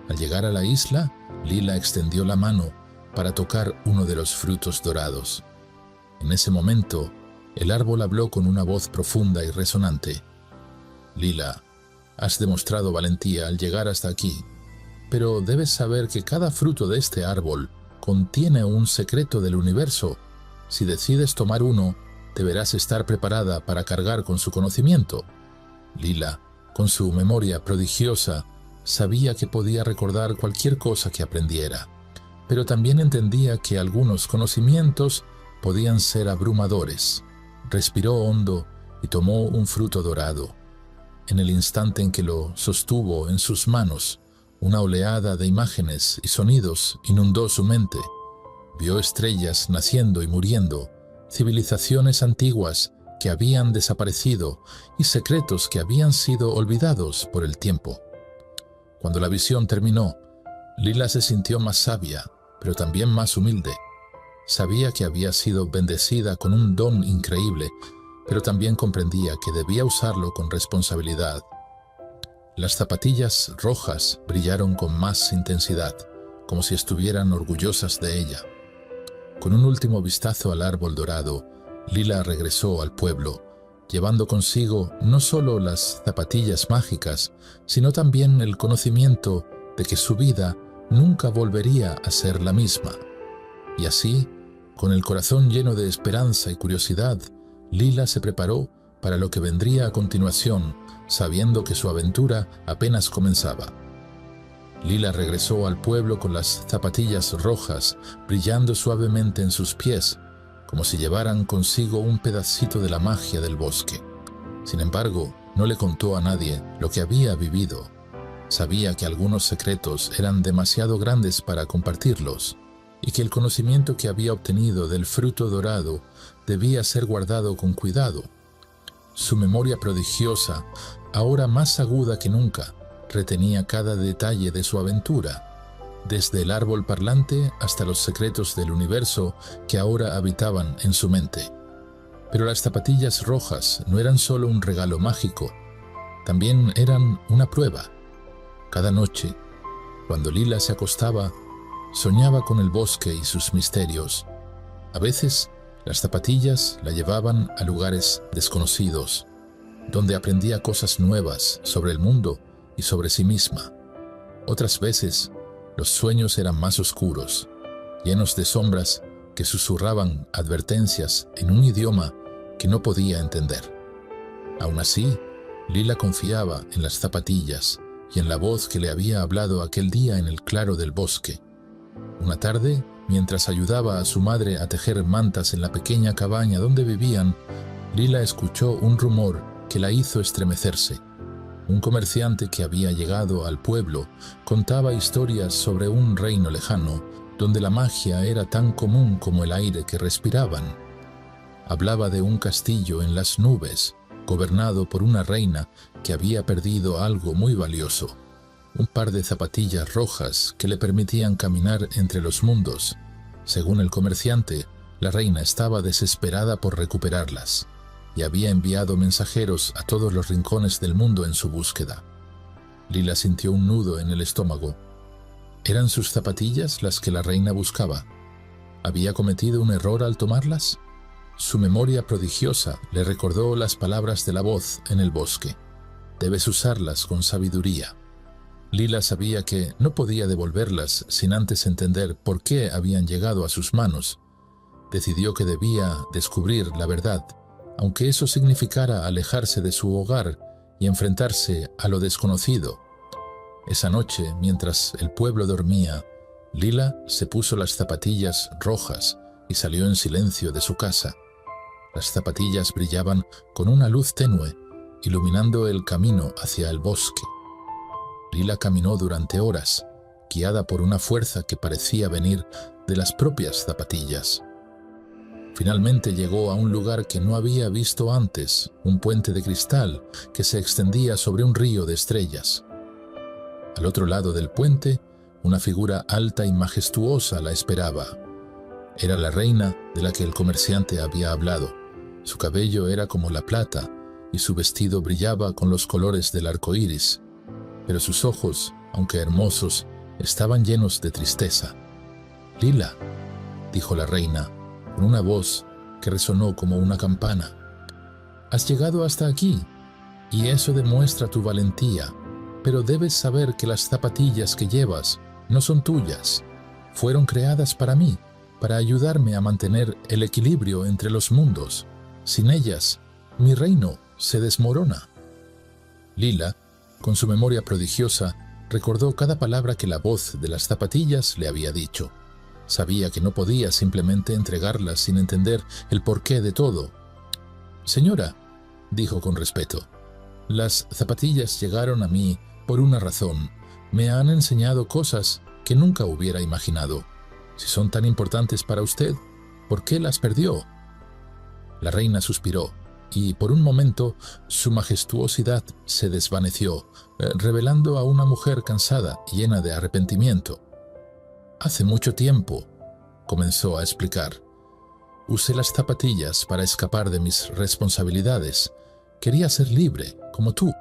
Al llegar a la isla, Lila extendió la mano para tocar uno de los frutos dorados. En ese momento, el árbol habló con una voz profunda y resonante. «Lila, has demostrado valentía al llegar hasta aquí, pero debes saber que cada fruto de este árbol contiene un secreto del universo. Si decides tomar uno, deberás estar preparada para cargar con su conocimiento». Lila, con su memoria prodigiosa, sabía que podía recordar cualquier cosa que aprendiera, pero también entendía que algunos conocimientos podían ser abrumadores. Respiró hondo y tomó un fruto dorado. En el instante en que lo sostuvo en sus manos, una oleada de imágenes y sonidos inundó su mente. Vio estrellas naciendo y muriendo, civilizaciones antiguas que habían desaparecido y secretos que habían sido olvidados por el tiempo. Cuando la visión terminó, Lila se sintió más sabia, pero también más humilde. Sabía que había sido bendecida con un don increíble, pero también comprendía que debía usarlo con responsabilidad. Las zapatillas rojas brillaron con más intensidad, como si estuvieran orgullosas de ella. Con un último vistazo al árbol dorado, Lila regresó al pueblo, llevando consigo no solo las zapatillas mágicas, sino también el conocimiento de que su vida nunca volvería a ser la misma. Y así, con el corazón lleno de esperanza y curiosidad, Lila se preparó para lo que vendría a continuación, sabiendo que su aventura apenas comenzaba. Lila regresó al pueblo con las zapatillas rojas brillando suavemente en sus pies, como si llevaran consigo un pedacito de la magia del bosque. Sin embargo, No le contó a nadie lo que había vivido. Sabía que algunos secretos eran demasiado grandes para compartirlos y que el conocimiento que había obtenido del fruto dorado debía ser guardado con cuidado. Su memoria prodigiosa, ahora más aguda que nunca, retenía cada detalle de su aventura, desde el árbol parlante hasta los secretos del universo que ahora habitaban en su mente. Pero las zapatillas rojas no eran solo un regalo mágico, también eran una prueba. Cada noche, cuando Lila se acostaba, soñaba con el bosque y sus misterios. A veces, las zapatillas la llevaban a lugares desconocidos, donde aprendía cosas nuevas sobre el mundo y sobre sí misma. Otras veces, los sueños eran más oscuros, llenos de sombras que susurraban advertencias en un idioma que no podía entender. Aún así, Lila confiaba en las zapatillas y en la voz que le había hablado aquel día en el claro del bosque. Una tarde, mientras ayudaba a su madre a tejer mantas en la pequeña cabaña donde vivían, Lila escuchó un rumor que la hizo estremecerse. Un comerciante que había llegado al pueblo contaba historias sobre un reino lejano donde la magia era tan común como el aire que respiraban. Hablaba de un castillo en las nubes, gobernado por una reina que había perdido algo muy valioso, un par de zapatillas rojas que le permitían caminar entre los mundos. Según el comerciante, la reina estaba desesperada por recuperarlas y había enviado mensajeros a todos los rincones del mundo en su búsqueda. Lila sintió un nudo en el estómago. ¿Eran sus zapatillas las que la reina buscaba? ¿Había cometido un error al tomarlas? Su memoria prodigiosa le recordó las palabras de la voz en el bosque. Debes usarlas con sabiduría. Lila sabía que no podía devolverlas sin antes entender por qué habían llegado a sus manos. Decidió que debía descubrir la verdad, aunque eso significara alejarse de su hogar y enfrentarse a lo desconocido. Esa noche, mientras el pueblo dormía, Lila se puso las zapatillas rojas y salió en silencio de su casa. Las zapatillas brillaban con una luz tenue, iluminando el camino hacia el bosque. Lila caminó durante horas, guiada por una fuerza que parecía venir de las propias zapatillas. Finalmente llegó a un lugar que no había visto antes, un puente de cristal que se extendía sobre un río de estrellas. Al otro lado del puente, una figura alta y majestuosa la esperaba. Era la reina de la que el comerciante había hablado. Su cabello era como la plata y su vestido brillaba con los colores del arco iris, pero sus ojos, aunque hermosos, estaban llenos de tristeza. «Lila», dijo la reina, con una voz que resonó como una campana. «Has llegado hasta aquí, y eso demuestra tu valentía, pero debes saber que las zapatillas que llevas no son tuyas. Fueron creadas para mí, para ayudarme a mantener el equilibrio entre los mundos. Sin ellas, mi reino se desmorona». Lila, con su memoria prodigiosa, recordó cada palabra que la voz de las zapatillas le había dicho. Sabía que no podía simplemente entregarlas sin entender el porqué de todo. «Señora», dijo con respeto, «las zapatillas llegaron a mí por una razón. Me han enseñado cosas que nunca hubiera imaginado. Si son tan importantes para usted, ¿por qué las perdió?» La reina suspiró, y por un momento su majestuosidad se desvaneció, revelando a una mujer cansada y llena de arrepentimiento. «Hace mucho tiempo», comenzó a explicar, «usé las zapatillas para escapar de mis responsabilidades. Quería ser libre, como tú,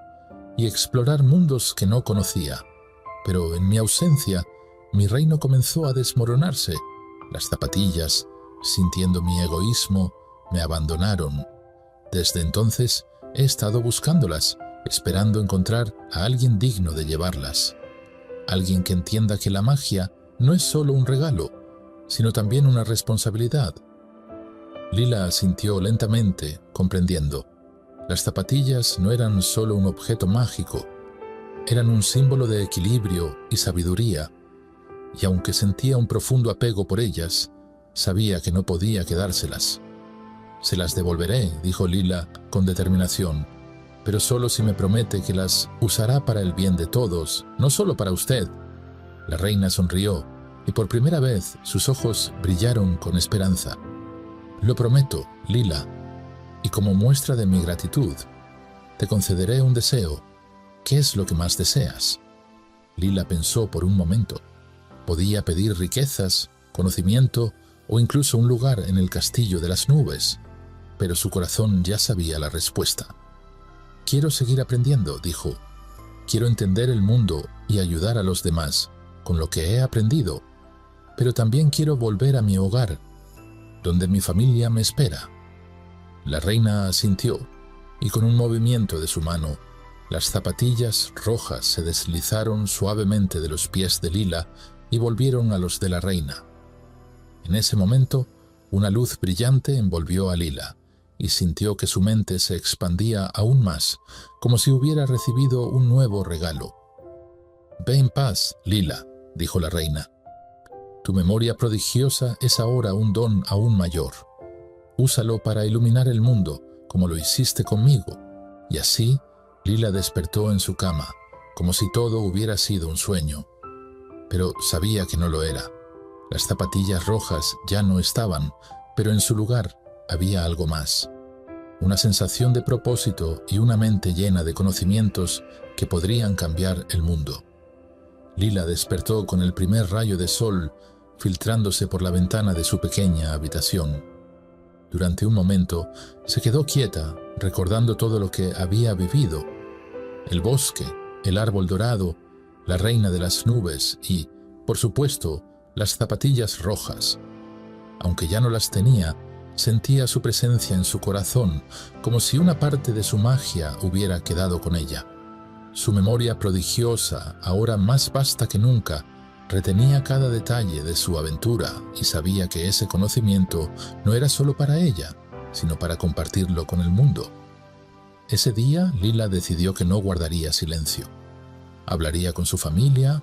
y explorar mundos que no conocía. Pero en mi ausencia, mi reino comenzó a desmoronarse. Las zapatillas, sintiendo mi egoísmo, me abandonaron. Desde entonces he estado buscándolas, esperando encontrar a alguien digno de llevarlas. Alguien que entienda que la magia no es solo un regalo, sino también una responsabilidad». Lila asintió lentamente, comprendiendo. Las zapatillas no eran solo un objeto mágico, eran un símbolo de equilibrio y sabiduría, y aunque sentía un profundo apego por ellas, sabía que no podía quedárselas. «Se las devolveré», dijo Lila con determinación. pero solo si me promete que las usará para el bien de todos, no solo para usted. La reina sonrió, y por primera vez sus ojos brillaron con esperanza. Lo prometo, Lila, y como muestra de mi gratitud, te concederé un deseo. ¿Qué es lo que más deseas? Lila pensó por un momento. Podía pedir riquezas, conocimiento o incluso un lugar en el castillo de las nubes, pero su corazón ya sabía la respuesta. Quiero seguir aprendiendo, dijo. Quiero entender el mundo y ayudar a los demás con lo que he aprendido, pero también quiero volver a mi hogar, donde mi familia me espera. La reina asintió, y con un movimiento de su mano, las zapatillas rojas se deslizaron suavemente de los pies de Lila y volvieron a los de la reina. En ese momento, una luz brillante envolvió a Lila, y sintió que su mente se expandía aún más, como si hubiera recibido un nuevo regalo. «Ve en paz, Lila», dijo la reina. «Tu memoria prodigiosa es ahora un don aún mayor. Úsalo para iluminar el mundo, como lo hiciste conmigo». Y así, Lila despertó en su cama, como si todo hubiera sido un sueño. Pero sabía que no lo era. Las zapatillas rojas ya no estaban, pero en su lugar había algo más. Una sensación de propósito y una mente llena de conocimientos que podrían cambiar el mundo. Lila despertó con el primer rayo de sol filtrándose por la ventana de su pequeña habitación. Durante un momento se quedó quieta, recordando todo lo que había vivido: el bosque, el árbol dorado, la reina de las nubes y, por supuesto, las zapatillas rojas. Aunque ya no las tenía, sentía su presencia en su corazón, como si una parte de su magia hubiera quedado con ella. Su memoria prodigiosa, ahora más vasta que nunca, retenía cada detalle de su aventura y sabía que ese conocimiento no era solo para ella, sino para compartirlo con el mundo. Ese día, Lila decidió que no guardaría silencio. Hablaría con su familia,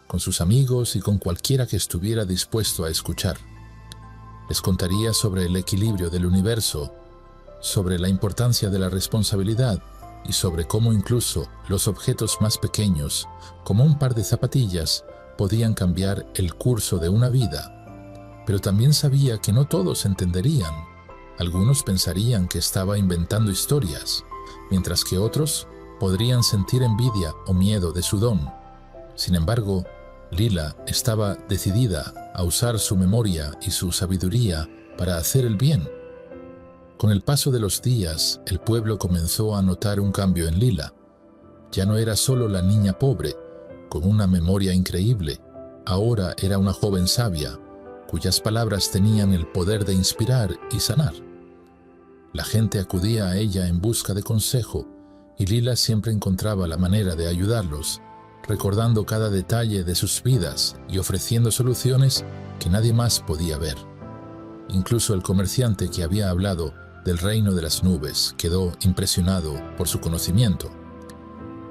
con sus amigos y con cualquiera que estuviera dispuesto a escuchar. Les contaría sobre el equilibrio del universo, sobre la importancia de la responsabilidad y sobre cómo incluso los objetos más pequeños, como un par de zapatillas, podían cambiar el curso de una vida. Pero también sabía que no todos entenderían. Algunos pensarían que estaba inventando historias, mientras que otros podrían sentir envidia o miedo de su don. Sin embargo, Lila estaba decidida a usar su memoria y su sabiduría para hacer el bien. Con el paso de los días, el pueblo comenzó a notar un cambio en Lila. Ya no era solo la niña pobre, con una memoria increíble. Ahora era una joven sabia, cuyas palabras tenían el poder de inspirar y sanar. La gente acudía a ella en busca de consejo, y Lila siempre encontraba la manera de ayudarlos, recordando cada detalle de sus vidas y ofreciendo soluciones que nadie más podía ver. Incluso el comerciante que había hablado del reino de las nubes quedó impresionado por su conocimiento.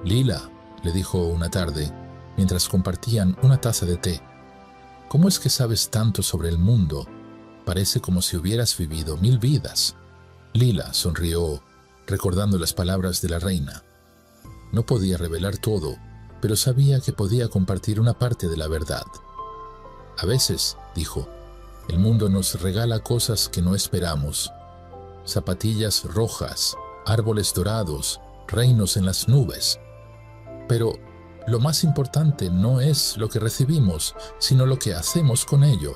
«Lila», le dijo una tarde, mientras compartían una taza de té, «¿cómo es que sabes tanto sobre el mundo? Parece como si hubieras vivido 1000 vidas». Lila sonrió, recordando las palabras de la reina. No podía revelar todo, pero sabía que podía compartir una parte de la verdad. «A veces», dijo, «el mundo nos regala cosas que no esperamos. Zapatillas rojas, árboles dorados, reinos en las nubes. Pero lo más importante no es lo que recibimos, sino lo que hacemos con ello.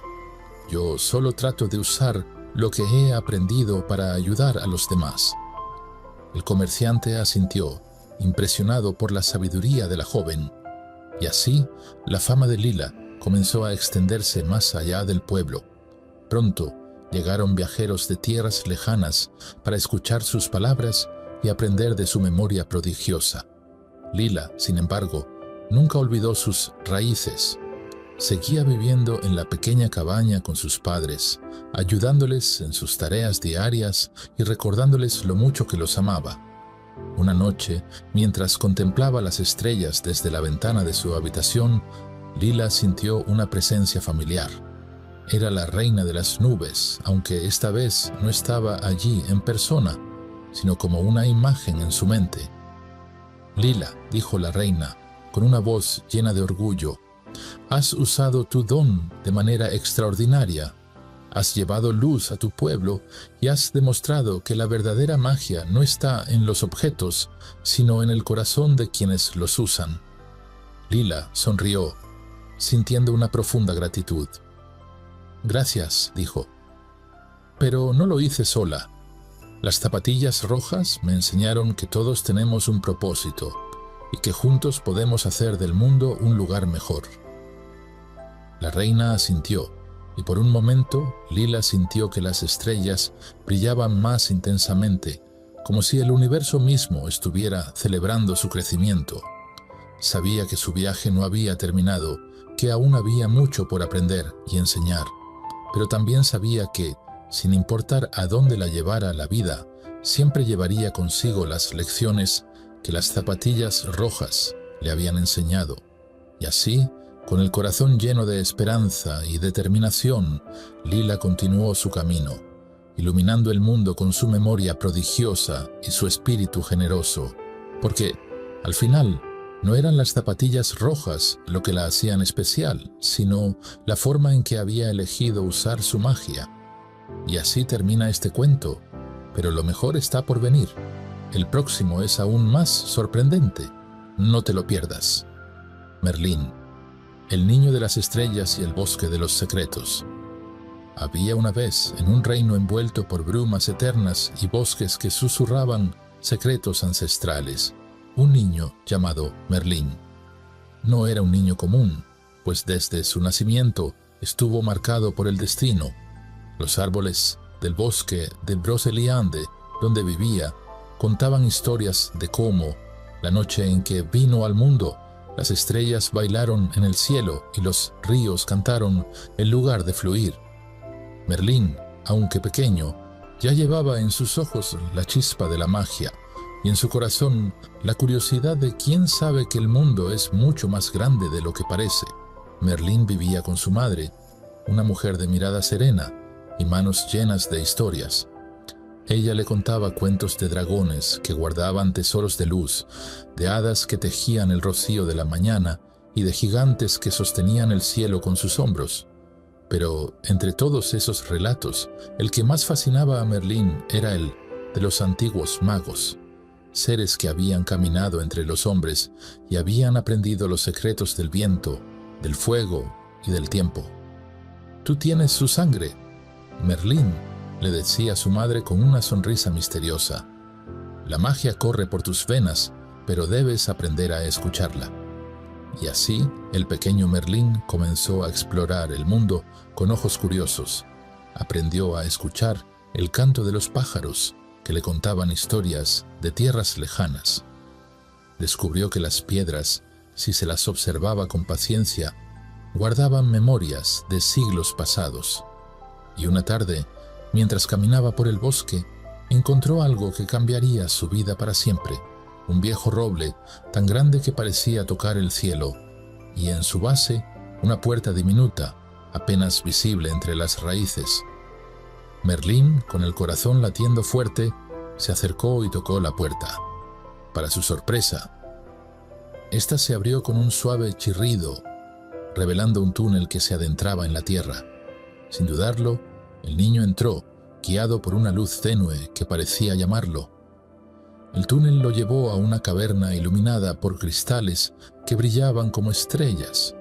Yo solo trato de usar lo que he aprendido para ayudar a los demás». El comerciante asintió, impresionado por la sabiduría de la joven. Y así, la fama de Lila comenzó a extenderse más allá del pueblo. Pronto, llegaron viajeros de tierras lejanas para escuchar sus palabras y aprender de su memoria prodigiosa. Lila, sin embargo, nunca olvidó sus raíces. Seguía viviendo en la pequeña cabaña con sus padres, ayudándoles en sus tareas diarias y recordándoles lo mucho que los amaba. Una noche, mientras contemplaba las estrellas desde la ventana de su habitación, Lila sintió una presencia familiar. Era la reina de las nubes, aunque esta vez no estaba allí en persona, sino como una imagen en su mente. «Lila», dijo la reina, con una voz llena de orgullo, «has usado tu don de manera extraordinaria. Has llevado luz a tu pueblo y has demostrado que la verdadera magia no está en los objetos, sino en el corazón de quienes los usan». Lila sonrió, sintiendo una profunda gratitud. «Gracias», dijo. «Pero no lo hice sola. Las zapatillas rojas me enseñaron que todos tenemos un propósito y que juntos podemos hacer del mundo un lugar mejor». La reina asintió, y por un momento Lila sintió que las estrellas brillaban más intensamente, como si el universo mismo estuviera celebrando su crecimiento. Sabía que su viaje no había terminado, que aún había mucho por aprender y enseñar, pero también sabía que, sin importar a dónde la llevara la vida, siempre llevaría consigo las lecciones que las zapatillas rojas le habían enseñado. Y así, con el corazón lleno de esperanza y determinación, Lila continuó su camino, iluminando el mundo con su memoria prodigiosa y su espíritu generoso, porque, al final, no eran las zapatillas rojas lo que la hacían especial, sino la forma en que había elegido usar su magia. Y así termina este cuento, pero lo mejor está por venir. El próximo es aún más sorprendente. No te lo pierdas. Merlín, el niño de las estrellas y el bosque de los secretos. Había una vez, en un reino envuelto por brumas eternas y bosques que susurraban secretos ancestrales, un niño llamado Merlín. No era un niño común, pues desde su nacimiento estuvo marcado por el destino. Los árboles del bosque de Broceliande, donde vivía, contaban historias de cómo, la noche en que vino al mundo, las estrellas bailaron en el cielo y los ríos cantaron en lugar de fluir. Merlín, aunque pequeño, ya llevaba en sus ojos la chispa de la magia y en su corazón la curiosidad de quién sabe que el mundo es mucho más grande de lo que parece. Merlín vivía con su madre, una mujer de mirada serena y manos llenas de historias. Ella le contaba cuentos de dragones que guardaban tesoros de luz, de hadas que tejían el rocío de la mañana y de gigantes que sostenían el cielo con sus hombros. Pero entre todos esos relatos, el que más fascinaba a Merlín era el de los antiguos magos, seres que habían caminado entre los hombres y habían aprendido los secretos del viento, del fuego y del tiempo. «Tú tienes su sangre, Merlín», le decía su madre con una sonrisa misteriosa. «La magia corre por tus venas, pero debes aprender a escucharla». Y así, el pequeño Merlín comenzó a explorar el mundo con ojos curiosos. Aprendió a escuchar el canto de los pájaros que le contaban historias de tierras lejanas. Descubrió que las piedras, si se las observaba con paciencia, guardaban memorias de siglos pasados. Y una tarde, mientras caminaba por el bosque, encontró algo que cambiaría su vida para siempre: un viejo roble tan grande que parecía tocar el cielo, y en su base una puerta diminuta, apenas visible entre las raíces. Merlín, con el corazón latiendo fuerte, se acercó y tocó la puerta. Para su sorpresa, esta se abrió con un suave chirrido, revelando un túnel que se adentraba en la tierra. Sin dudarlo, el niño entró, guiado por una luz tenue que parecía llamarlo. El túnel lo llevó a una caverna iluminada por cristales que brillaban como estrellas.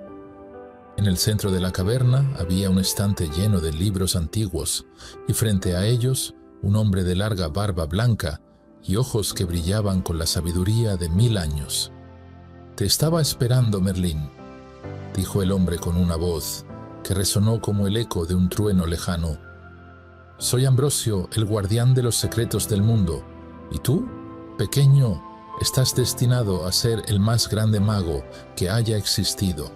En el centro de la caverna había un estante lleno de libros antiguos, y frente a ellos un hombre de larga barba blanca y ojos que brillaban con la sabiduría de 1000 años. «Te estaba esperando, Merlín», dijo el hombre con una voz que resonó como el eco de un trueno lejano. «Soy Ambrosio, el guardián de los secretos del mundo, y tú, pequeño, estás destinado a ser el más grande mago que haya existido».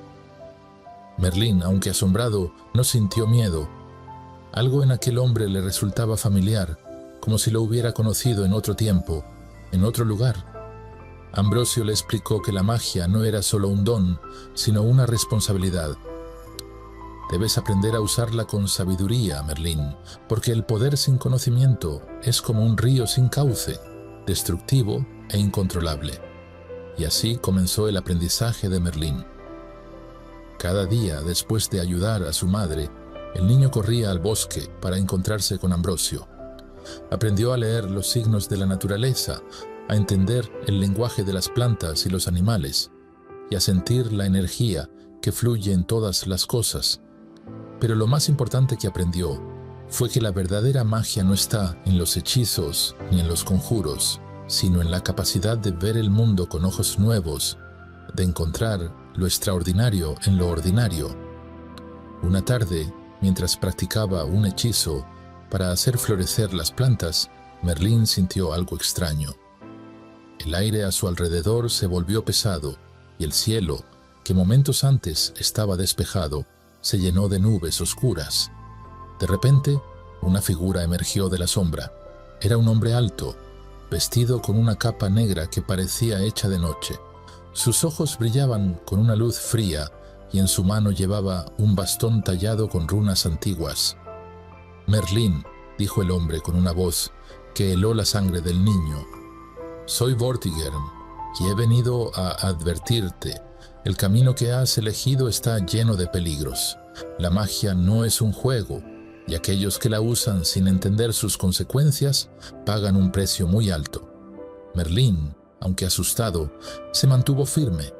Merlín, aunque asombrado, no sintió miedo. Algo en aquel hombre le resultaba familiar, como si lo hubiera conocido en otro tiempo, en otro lugar. Ambrosio le explicó que la magia no era solo un don, sino una responsabilidad. «Debes aprender a usarla con sabiduría, Merlín, porque el poder sin conocimiento es como un río sin cauce. destructivo e incontrolable. Y así comenzó el aprendizaje de Merlín. Cada día, después de ayudar a su madre, el niño corría al bosque para encontrarse con Ambrosio. Aprendió a leer los signos de la naturaleza, a entender el lenguaje de las plantas y los animales, y a sentir la energía que fluye en todas las cosas. Pero lo más importante que aprendió fue que la verdadera magia no está en los hechizos ni en los conjuros, sino en la capacidad de ver el mundo con ojos nuevos, de encontrar lo extraordinario en lo ordinario. Una tarde, mientras practicaba un hechizo para hacer florecer las plantas, Merlín sintió algo extraño. El aire a su alrededor se volvió pesado y el cielo, que momentos antes estaba despejado, se llenó de nubes oscuras. De repente, una figura emergió de la sombra. Era un hombre alto, vestido con una capa negra que parecía hecha de noche. Sus ojos brillaban con una luz fría y en su mano llevaba un bastón tallado con runas antiguas. «Merlín», dijo el hombre con una voz que heló la sangre del niño, «soy Vortigern y he venido a advertirte. El camino que has elegido está lleno de peligros. La magia no es un juego, y aquellos que la usan sin entender sus consecuencias pagan un precio muy alto». Merlín, aunque asustado, se mantuvo firme.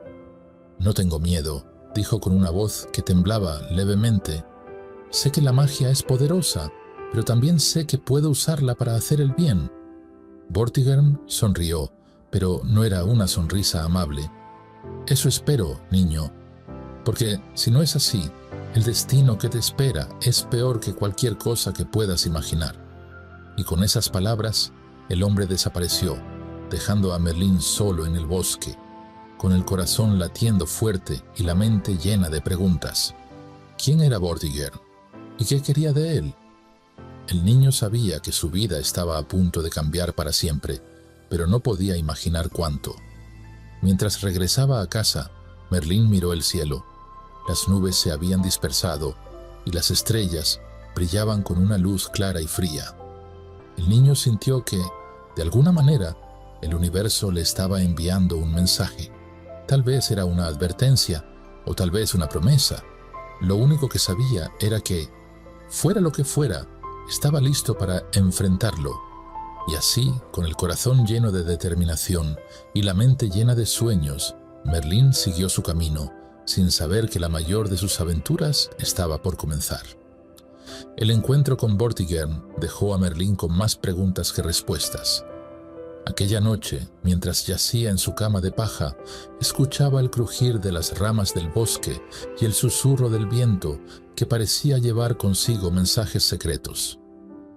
«No tengo miedo», dijo con una voz que temblaba levemente. «Sé que la magia es poderosa, pero también sé que puedo usarla para hacer el bien». Vortigern sonrió, pero no era una sonrisa amable. «Eso espero, niño, porque si no es así, el destino que te espera es peor que cualquier cosa que puedas imaginar». Y con esas palabras, el hombre desapareció, dejando a Merlín solo en el bosque, con el corazón latiendo fuerte y la mente llena de preguntas. ¿Quién era Vortigern? ¿Y qué quería de él? El niño sabía que su vida estaba a punto de cambiar para siempre, pero no podía imaginar cuánto. Mientras regresaba a casa, Merlín miró el cielo. Las nubes se habían dispersado y las estrellas brillaban con una luz clara y fría. El niño sintió que, de alguna manera, el universo le estaba enviando un mensaje. Tal vez era una advertencia o tal vez una promesa. Lo único que sabía era que, fuera lo que fuera, estaba listo para enfrentarlo. Y así, con el corazón lleno de determinación y la mente llena de sueños, Merlín siguió su camino, sin saber que la mayor de sus aventuras estaba por comenzar. El encuentro con Vortigern dejó a Merlín con más preguntas que respuestas. Aquella noche, mientras yacía en su cama de paja, escuchaba el crujir de las ramas del bosque y el susurro del viento que parecía llevar consigo mensajes secretos.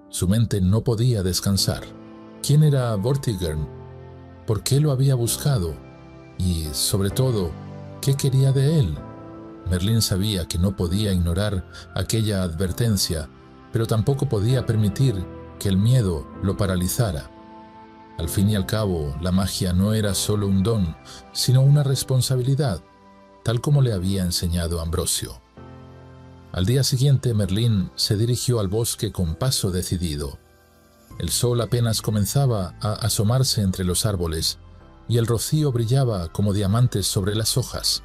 Su mente no podía descansar. ¿Quién era Vortigern? ¿Por qué lo había buscado? Y, sobre todo, ¿qué quería de él? Merlín sabía que no podía ignorar aquella advertencia, pero tampoco podía permitir que el miedo lo paralizara. Al fin y al cabo, la magia no era solo un don, sino una responsabilidad, tal como le había enseñado Ambrosio. Al día siguiente, Merlín se dirigió al bosque con paso decidido. El sol apenas comenzaba a asomarse entre los árboles y el rocío brillaba como diamantes sobre las hojas.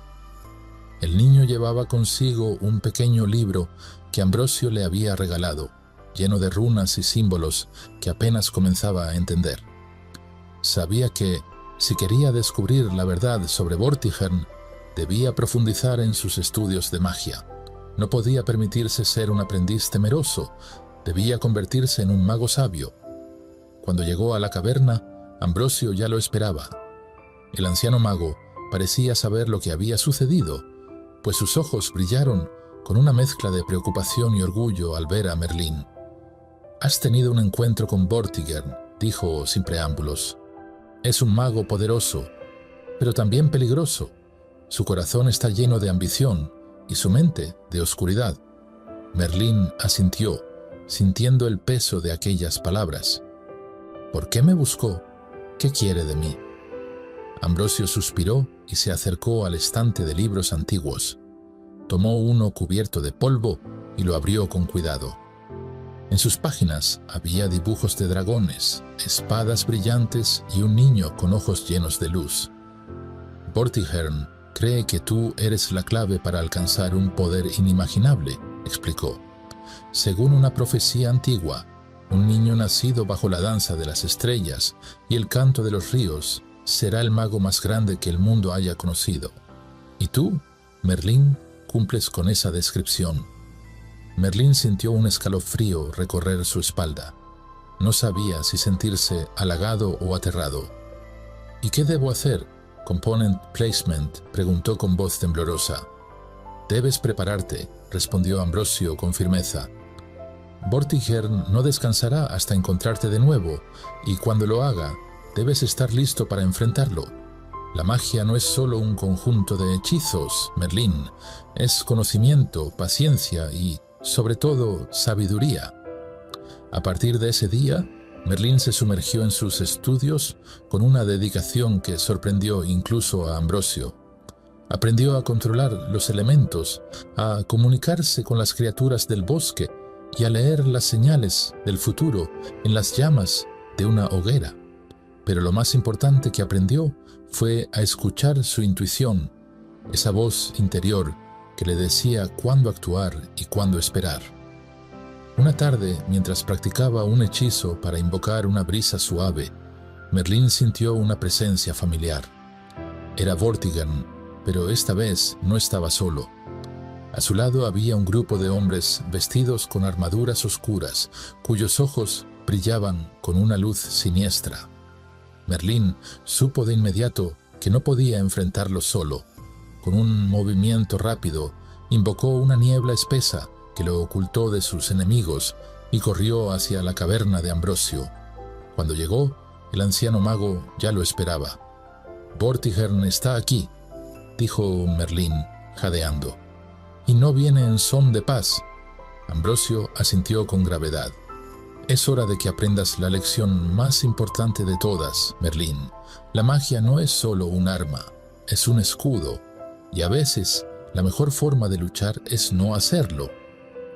El niño llevaba consigo un pequeño libro que Ambrosio le había regalado, lleno de runas y símbolos que apenas comenzaba a entender. Sabía que, si quería descubrir la verdad sobre Vortigern, debía profundizar en sus estudios de magia. No podía permitirse ser un aprendiz temeroso, debía convertirse en un mago sabio. Cuando llegó a la caverna, Ambrosio ya lo esperaba. El anciano mago parecía saber lo que había sucedido, pues sus ojos brillaron con una mezcla de preocupación y orgullo al ver a Merlín. «Has tenido un encuentro con Vortigern», dijo sin preámbulos. «Es un mago poderoso, pero también peligroso. Su corazón está lleno de ambición y su mente de oscuridad». Merlín asintió, sintiendo el peso de aquellas palabras. «¿Por qué me buscó? ¿Qué quiere de mí?». Ambrosio suspiró y se acercó al estante de libros antiguos. Tomó uno cubierto de polvo y lo abrió con cuidado. En En sus páginas había dibujos de dragones, espadas brillantes y un niño con ojos llenos de luz. Vortigern cree que tú eres la clave para alcanzar un poder inimaginable, explicó. Según una profecía antigua, un niño nacido bajo la danza de las estrellas y el canto de los ríos será el mago más grande que el mundo haya conocido. Y tú, Merlín, cumples con esa descripción. Merlín sintió un escalofrío recorrer su espalda. No sabía si sentirse halagado o aterrado. ¿Y qué debo hacer? Component Placement preguntó con voz temblorosa. Debes prepararte, respondió Ambrosio con firmeza. Vortigern no descansará hasta encontrarte de nuevo, y cuando lo haga, debes estar listo para enfrentarlo. La magia no es solo un conjunto de hechizos, Merlín, es conocimiento, paciencia y, sobre todo, sabiduría. A partir de ese día, Merlín se sumergió en sus estudios con una dedicación que sorprendió incluso a Ambrosio. Aprendió a controlar los elementos, a comunicarse con las criaturas del bosque y a leer las señales del futuro en las llamas de una hoguera. Pero lo más importante que aprendió fue a escuchar su intuición, esa voz interior que le decía cuándo actuar y cuándo esperar. Una tarde, mientras practicaba un hechizo para invocar una brisa suave, Merlín sintió una presencia familiar. Era Vortigern, pero esta vez no estaba solo. A su lado había un grupo de hombres vestidos con armaduras oscuras, cuyos ojos brillaban con una luz siniestra. Merlín supo de inmediato que no podía enfrentarlos solo. Con un movimiento rápido, invocó una niebla espesa que lo ocultó de sus enemigos y corrió hacia la caverna de Ambrosio. Cuando llegó, el anciano mago ya lo esperaba. «Vortigern está aquí», dijo Merlín, jadeando. «Y no viene en son de paz». Ambrosio asintió con gravedad. «Es hora de que aprendas la lección más importante de todas, Merlín. La magia no es solo un arma, es un escudo, y a veces la mejor forma de luchar es no hacerlo».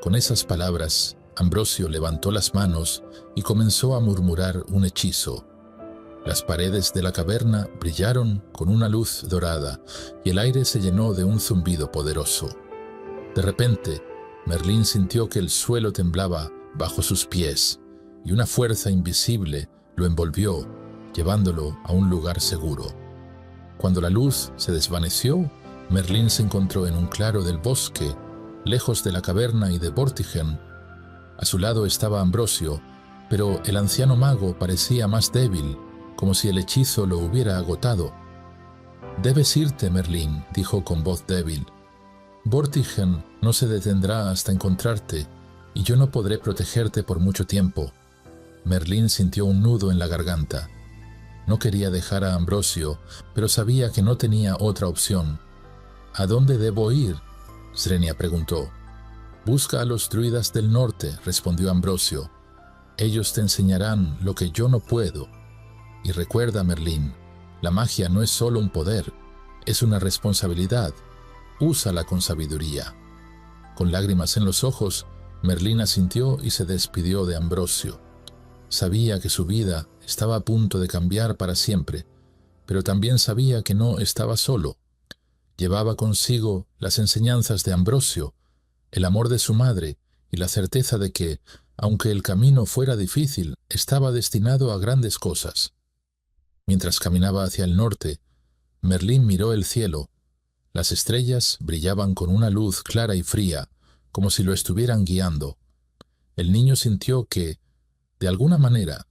Con esas palabras, Ambrosio levantó las manos y comenzó a murmurar un hechizo. Las paredes de la caverna brillaron con una luz dorada y el aire se llenó de un zumbido poderoso. De repente, Merlín sintió que el suelo temblaba bajo sus pies y una fuerza invisible lo envolvió, llevándolo a un lugar seguro. Cuando la luz se desvaneció, Merlín se encontró en un claro del bosque, lejos de la caverna y de Vortigern. A su lado estaba Ambrosio, pero el anciano mago parecía más débil, como si el hechizo lo hubiera agotado. «Debes irte, Merlín», dijo con voz débil. «Vortigern no se detendrá hasta encontrarte, y yo no podré protegerte por mucho tiempo». Merlín sintió un nudo en la garganta. No quería dejar a Ambrosio, pero sabía que no tenía otra opción. «¿A dónde debo ir?», Srenia preguntó. «Busca a los druidas del norte», respondió Ambrosio. «Ellos te enseñarán lo que yo no puedo. Y recuerda, Merlín, la magia no es solo un poder, es una responsabilidad. Úsala con sabiduría». Con lágrimas en los ojos, Merlín asintió y se despidió de Ambrosio. Sabía que su vida estaba a punto de cambiar para siempre, pero también sabía que no estaba solo. Llevaba consigo las enseñanzas de Ambrosio, el amor de su madre y la certeza de que, aunque el camino fuera difícil, estaba destinado a grandes cosas. Mientras caminaba hacia el norte, Merlín miró el cielo. Las estrellas brillaban con una luz clara y fría, como si lo estuvieran guiando. El niño sintió que, de alguna manera,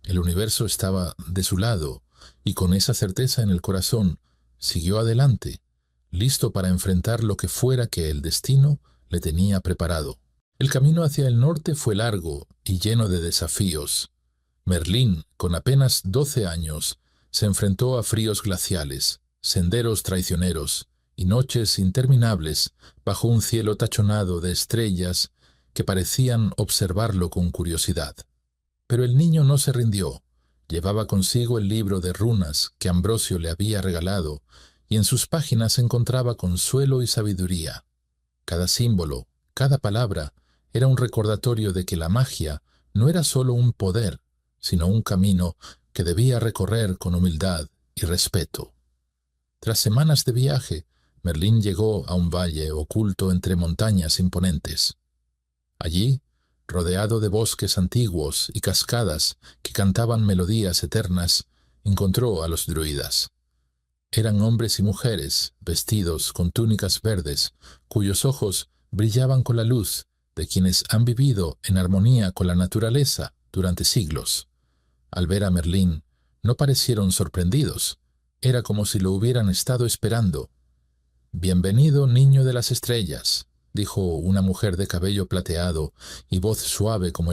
el universo estaba de su lado, y con esa certeza en el corazón, siguió adelante, listo para enfrentar lo que fuera que el destino le tenía preparado. El camino hacia el norte fue largo y lleno de desafíos. Merlín, con apenas 12 años, se enfrentó a fríos glaciales, senderos traicioneros y noches interminables bajo un cielo tachonado de estrellas que parecían observarlo con curiosidad. Pero el niño no se rindió. Llevaba consigo el libro de runas que Ambrosio le había regalado, y en sus páginas encontraba consuelo y sabiduría. Cada símbolo, cada palabra, Era un recordatorio de que la magia no era solo un poder, sino un camino que debía recorrer con humildad y respeto. Tras semanas de viaje, Merlín llegó a un valle oculto entre montañas imponentes. Allí, rodeado de bosques antiguos y cascadas que cantaban melodías eternas, encontró a los druidas. Eran hombres y mujeres, vestidos con túnicas verdes, cuyos ojos brillaban con la luz de quienes han vivido en armonía con la naturaleza durante siglos. Al ver a Merlín, no parecieron sorprendidos. Era como si lo hubieran estado esperando. «Bienvenido, niño de las estrellas», dijo una mujer de cabello plateado y voz suave como